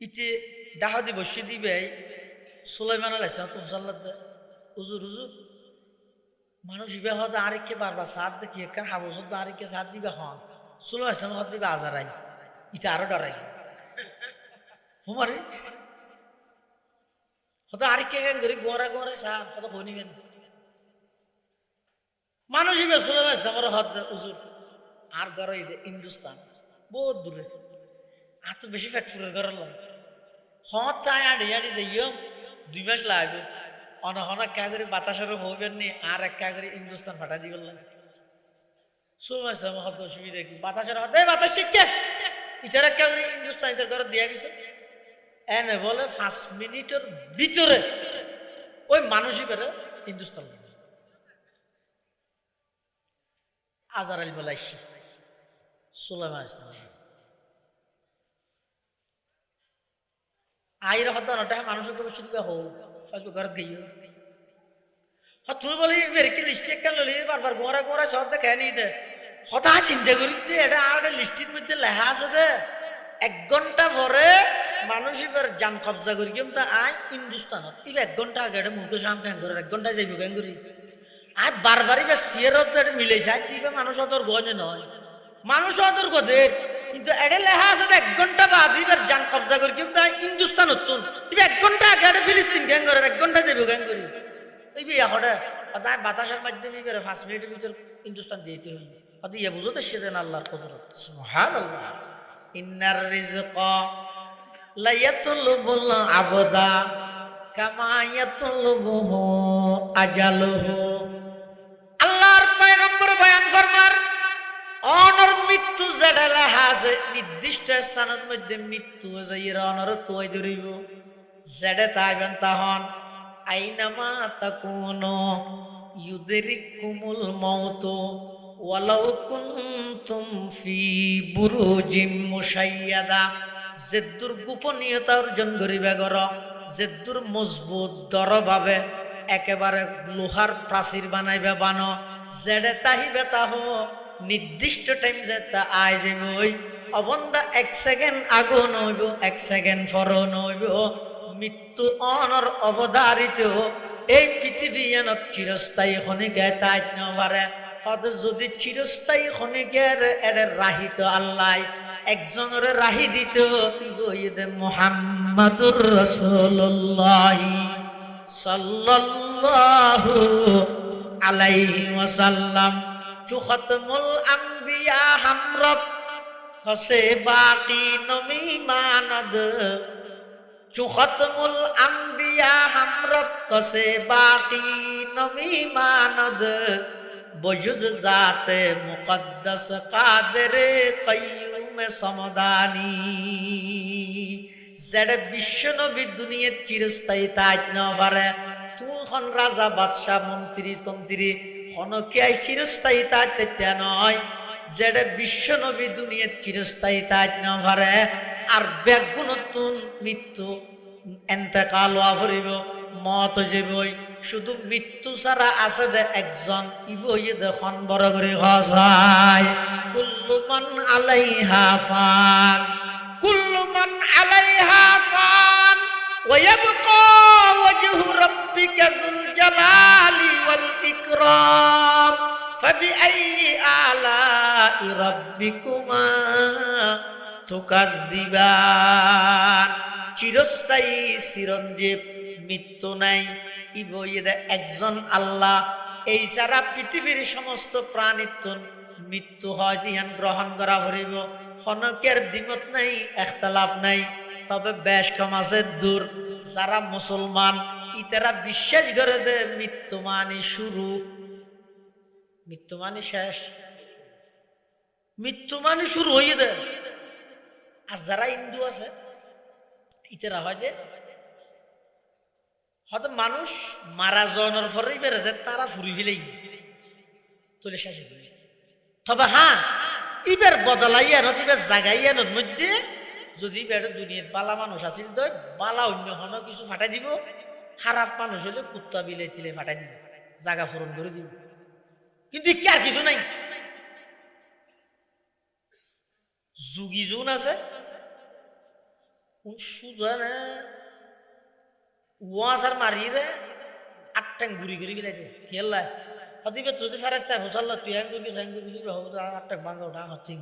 ইতে ডাকাতি বসিয়ে দিবে সুলাইমান আলাইহিস সালাম হুজুর হুজুর মানুষ ইবে হতে আরেককে বারবার সাথ দেখি একখান হাবস আরেককে সাথ দিবে হন সুলাইমান আলাইহিস সালাম হতে দিবে আজারাই ইতে আরো ডরাই হুমারে হতে আরেককে গান করি গোড়া গোড়া সাহ কত কনিবেন মানুষ ইবে সুলাইমান আলাইহিস সালামের হত হুজুর আর ঘর হিন্দুস্তান বহুত দূরে আর তো বেশি ফ্যাট ফুরের ঘর লাগে হত তাই আড়ি আড়ি যাইও 2 মাস লাগবে অনহন একা করে বাতাসের হইবেন নি আর একা করে হিন্দুস্তান ফাটা দিবেন লাগে সুলাইমান সাহেব হত অসুবিধা কি বাতাসের হতে বাতাস শিখছে ইতার একা করে হিন্দুস্তান ইতার ঘর দিয়া গেছে এনে বলে 5 মিনিটের ভিতরে ওই মানুষই বেরে হিন্দুস্তান আজারাইল বলাইছে সুলাইমান আলাইহিস আইর হতানটা মানুষকে বসে দিবে হোক আসবে ঘর গিয়ে তুই বলি বেরকি লিস্টি একটা ললি বারবার গোড়া গোড়া সব দেখে নি দে হতা চিন্তা করিতে এটা আর লিস্টির মধ্যে লেখা আছে দে 1 ঘন্টা পরে মানুষ এবার যান কবজা করি কেম তা আই হিন্দুস্তানত ইবে 1 ঘন্টা আগে এটা মুখে সাম কেন করে 1 ঘন্টা যাইব কেন করি আই বারবারই বে সিয়ারত এটা মিলাইছে আই দিবে মানুষ অতর গনে নয় মানুষ অতর গদে কিন্তু এটা লেখা আছে 1 ঘন্টা বাদ এবার যান কবজা করি কেম তা হিন্দুস্তানত তুন ইবে 1 ঘন্টা আগে এটা ফিলিস্তিন কেন করে 1 ঘন্টা যাইব কেন করি এই বিয়া হড়ে তাই বাতাসের মাধ্যমে বের 5 মিনিটের ভিতর হিন্দুস্তান দিতে হই অদি ইয়া বুঝতে সেদিন আল্লাহর কুদরত সুবহানাল্লাহ ইন্নার রিজকা লা ইয়াতলুবুল আবদা কামা ইয়াতলুবুহু আজালুহু আল্লাহর পয়গম্বর বয়ান ফরমার অনর মৃত্যু যেটা লেখা আছে নির্দিষ্ট স্থানের মধ্যে মৃত্যু যাইরা অনর তোই ধরিব যেটা তাইবেন তাহন আইনামা তাকুনু ইউদরিকুমুল মাউতু ওয়ালাউ কুনতুম ফি বুরুজিম মুশাইয়াদা যেদুর গোপনীয়তা অর্জন করিবে গর যেদুর মজবুত দরভাবে একেবারে লোহার প্রাচীর বানাইবে বানো যেডে তাহিবে তাহ নির্দিষ্ট টাইম যেটা আয় যাবে ওই অবন্ধা 1 সেকেন্ড আগো নইব 1 সেকেন্ড ফর নইব মৃত্যু অনর অবধারিত এই পৃথিবী এন চিরস্থায়ী ক্ষণিকে তাই নবারে হদ যদি চিরস্থায়ী ক্ষণিকের এর রাহিত আল্লাহ একজনের রাহি দিত ইবইদে মুহাম্মাদুর রাসূলুল্লাহ সাল্লাল্লাহু আলাইহি ওয়াসাল্লাম চু খতমুল আম্বিয়া হামরত খসে বাকি নমি মানদ চু খতমুল আম্বিয়া হামরত খসে বাকি নমি মানদ বজুজ জাতে মুকদ্দাস কাদের কাইয়ুম সমদানি যেটা বিশ্ব নবী দুনিয়ার চিরস্থায়ী তাই না পারে তুখন রাজা বাদশাহ মন্ত্রী তন্ত্রী হনকে চিরস্থায়ী তাই তেতা নয় যেটা বিশ্ব নবী দুনিয়ার চিরস্থায়ী তাই না পারে আর ব্যাগুণতুন মৃত্যু এন্তেকাল হওয়া ভরিব মত যাবই শুধু মৃত্যু ছাড়া আছে দে একজন ইবই দেখুন বড় করে হসায় কুল্লু মান আলাইহা ফান কুল্লু মান আলাইহা ফান ওয়া ইয়াবকা ওয়াজহু রাব্বিকা যুল জালালি ওয়াল ইকরাম ফাবিআইয়ি আলাই রাব্বিকুমা তুকাদ্দিবান চিরস্থায়ী চিরঞ্জীব মৃত্যু নাই ইবইদে একজন আল্লাহ এই সারা পৃথিবীর সমস্ত প্রাণীত্ব মৃত্যু হয় ধ্যান গ্রহণ করা ভরিব হনকের দ্বিমত নাই ইখতিলাফ নাই তবে বেশ কম আছে দূর যারা মুসলমান ইতারা বিশ্বাস করে দে মৃত্যু মানে শুরু মৃত্যু মানে শেষ মৃত্যু মানে শুরু হয়ে দে আর যারা হিন্দু আছে ইতারা হয় দে হয়তো মানুষ মারা যাওয়ার পরেই বেড়েছে তারা ফুরি ফেলেই তুলে শেষ হয়ে গেছে তবে হ্যাঁ ইবের বদলাইয়া নত ইবের জাগাইয়া নত মধ্যে যদি ইবের দুনিয়ার বালা মানুষ আছিল তো বালা অন্য হন কিছু ফাটাই দিব খারাপ মানুষ হলে কুত্তা বিলে তিলে ফাটাই দিবে, জায়গা পূরণ করে দিবে। কিন্তু কি আর কিছু নাই। যুগি জুন আছে সুজানে ওয়াসার মারিরে আটটাং ঘুরি ঘুরি গিলাই দে খেললাই হদিবে যদি ফেরেস্তা হোসাল্লা তুই হ্যাং করবি হ্যাং করবি আটটাং বাঙ্গা ওটা হচ্ছে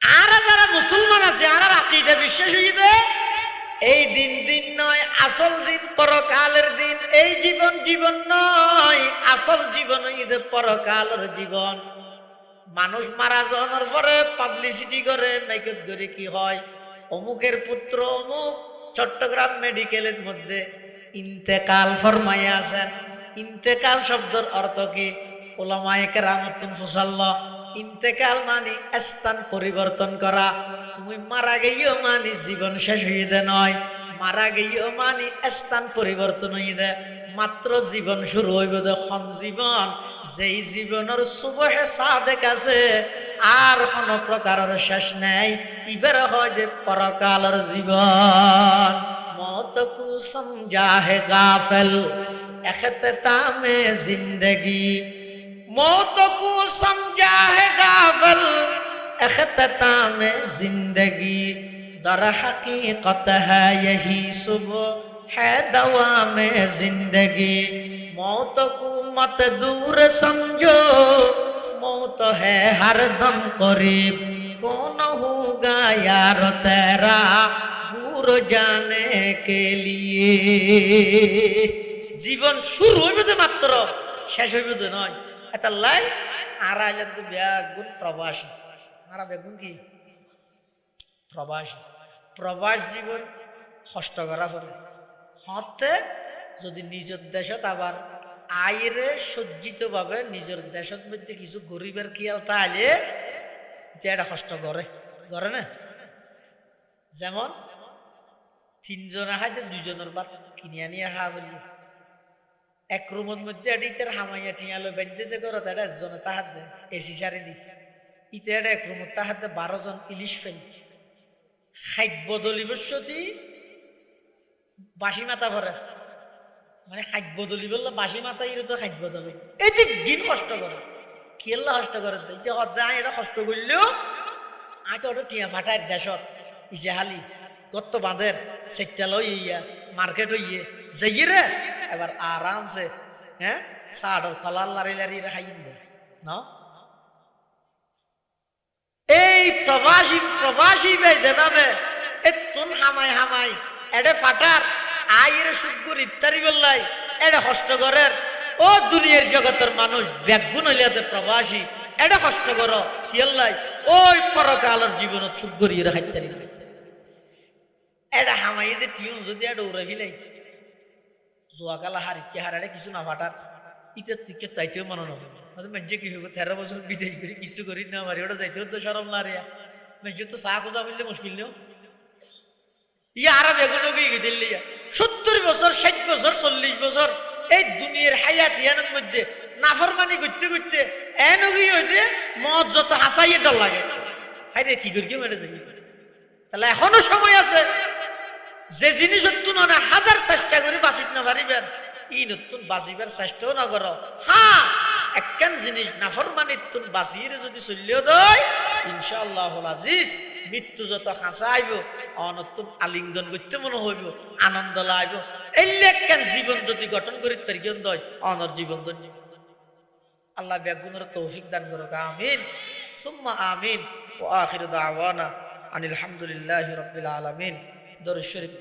আর যারা মুসলমান আছে আর আকীদা বিশ্বাস হইতে এই দিন দিন নয়, আসল দিন পরকালের দিন। এই জীবন জীবন নয়, আসল জীবন ঈদে পরকালের জীবন। মানুষ মারা যাওয়ার পরে পাবলিসিটি করে মাইকত করে কি হয়, অমুকের পুত্র অমুক চট্টগ্রাম মেডিকেলের মধ্যে ইন্তেকাল ফরমাইয়া আছেন। ইন্তেকাল শব্দের অর্থ কি? উলামায়ে কেরামতুন ফুসাল্লাহ, ইন্তেকাল মানে স্থান পরিবর্তন করা। তুমি মারা গেইও মানে জীবন শেষ হয়ে দে নয়, মারা গেইও মানে স্থান পরিবর্তন হয়ে দে। মাত্র জীবন শুরু হইব দেখুন জীবন, যেই জীবনের সুবহে সাদেক আছে আর কোন প্রকারের শেষ নেই। ইবার হয় যে পরকালের জীবন। মौत को समझा है गाफिल इख्तितामे जिंदगी, मौत को समझा है गाफिल इख्तितामे जिंदगी, दर हकीकत है यही सुबह है दवामे जिंदगी, मौत को मत दूर समझो मौत है हर दम करीब, कौन होगा यार तेरा दूर जाने के लिए। জীবন শুরু হইবে তো মাত্র, শেষ হইবে তো নয়। এটা লাই আর আইলেন তো বেগুন প্রবাসী। আর বেগুন কি প্রবাসী। প্রবাস জীবন কষ্ট করা পড়ে হতে যদি নিজের দেশত আবার আইরে সজ্জিত ভাবে নিজের দেশের মধ্যে কিছু গরিবের খেয়াল তাহলে এটা কষ্ট করে করে না। যেমন তিনজনে খাইতে দুজনের ভাত কিনিয়া নিয়ে খা বলি, এক রুমের মধ্যে এটার হামাইয়া টিয়ালো বেঁধে করো এটা একজনে তাহার দে এসি সারি দি ইতে এটা এক রুমের তাহার দে 12 জন ইলিশ ফেল খাইত বদলি বসতি বাসি মাথা ভরে, মানে খাইত বদলি বললো বাসি মাথা ইরে তো খাইত বদলি এই যে দিন কষ্ট করে কেল্লা কষ্ট করে এটা কষ্ট করলেও আজ ওটা টিয়া ফাটায় দেশত ইজেহালি গত্ত বাঁধের সেটাল ইয়া মার্কেট হইয়ে যাইয়ে রে এবার আরামসে হ্যাঁ সাড়র খলার লারি লারি খাইম দে না। এই প্রবাসী প্রবাসী বে যেভাবে এতুন হামাই হামাই এডে ফাটার আইয়ের সুগুর ইফতারি বললাই এটা কষ্ট করের ও দুনিয়ার জগতের মানুষ ব্যাগুন হইয়াতে প্রবাসী এটা কষ্ট করো কিয়াল্লাই ওই পরকালের জীবনত সুগুরিয়ে খাইতারি এটা হামাইতে টিউন যদি এটা উড়ে ফিলাই জোয়াকালা হারিকে হারারে কিছু না ফাটার ইতে তুইকে তাইতেও মনে নয় মেজে কি হইব 13 বছর বিদেশ করে কিছু করি না মারি ওটা যাইতেও তো সরম লারিয়া মেজে তো চা খোঁজা বললে মুশকিল নেও ইয়া আরব এগুলো গিয়ে দিল্লি 70 বছর 60 বছর 40 বছর এই দুনিয়ার হায়াত ইয়ানের মধ্যে নাফরমানি করতে করতে এনগি হইতে মদ যত হাসাইয়ে ডর লাগে হাই রে কি করি মেরে যাই। তাহলে এখনো সময় আছে যে জিনিস নতুন না হাজার চেষ্টা করে বাঁচিত না পারিবেন ই নতুন বাঁচিবার চেষ্টাও না করো। হ্যাঁ একখান জিনিস নাফরমানি তুন বাঁচিয়ে যদি চলিও দেয় ইনশাআল্লাহ আজিজ মৃত্যু যত হাসা আইব অনতুন আলিঙ্গন করতে মনে হইব আনন্দ লাইব এই একখান জীবন যদি গঠন করি তার জ্ঞান দয় অনর জীবন জীবন আল্লাহ বেগুনের তৌফিক দান করুক আমিন সুম্মা আমিন ওয়া আখিরু দাওয়ানা আনিল হামদুলিল্লাহি রাব্বিল আলামিন। দরুদ শরীফ।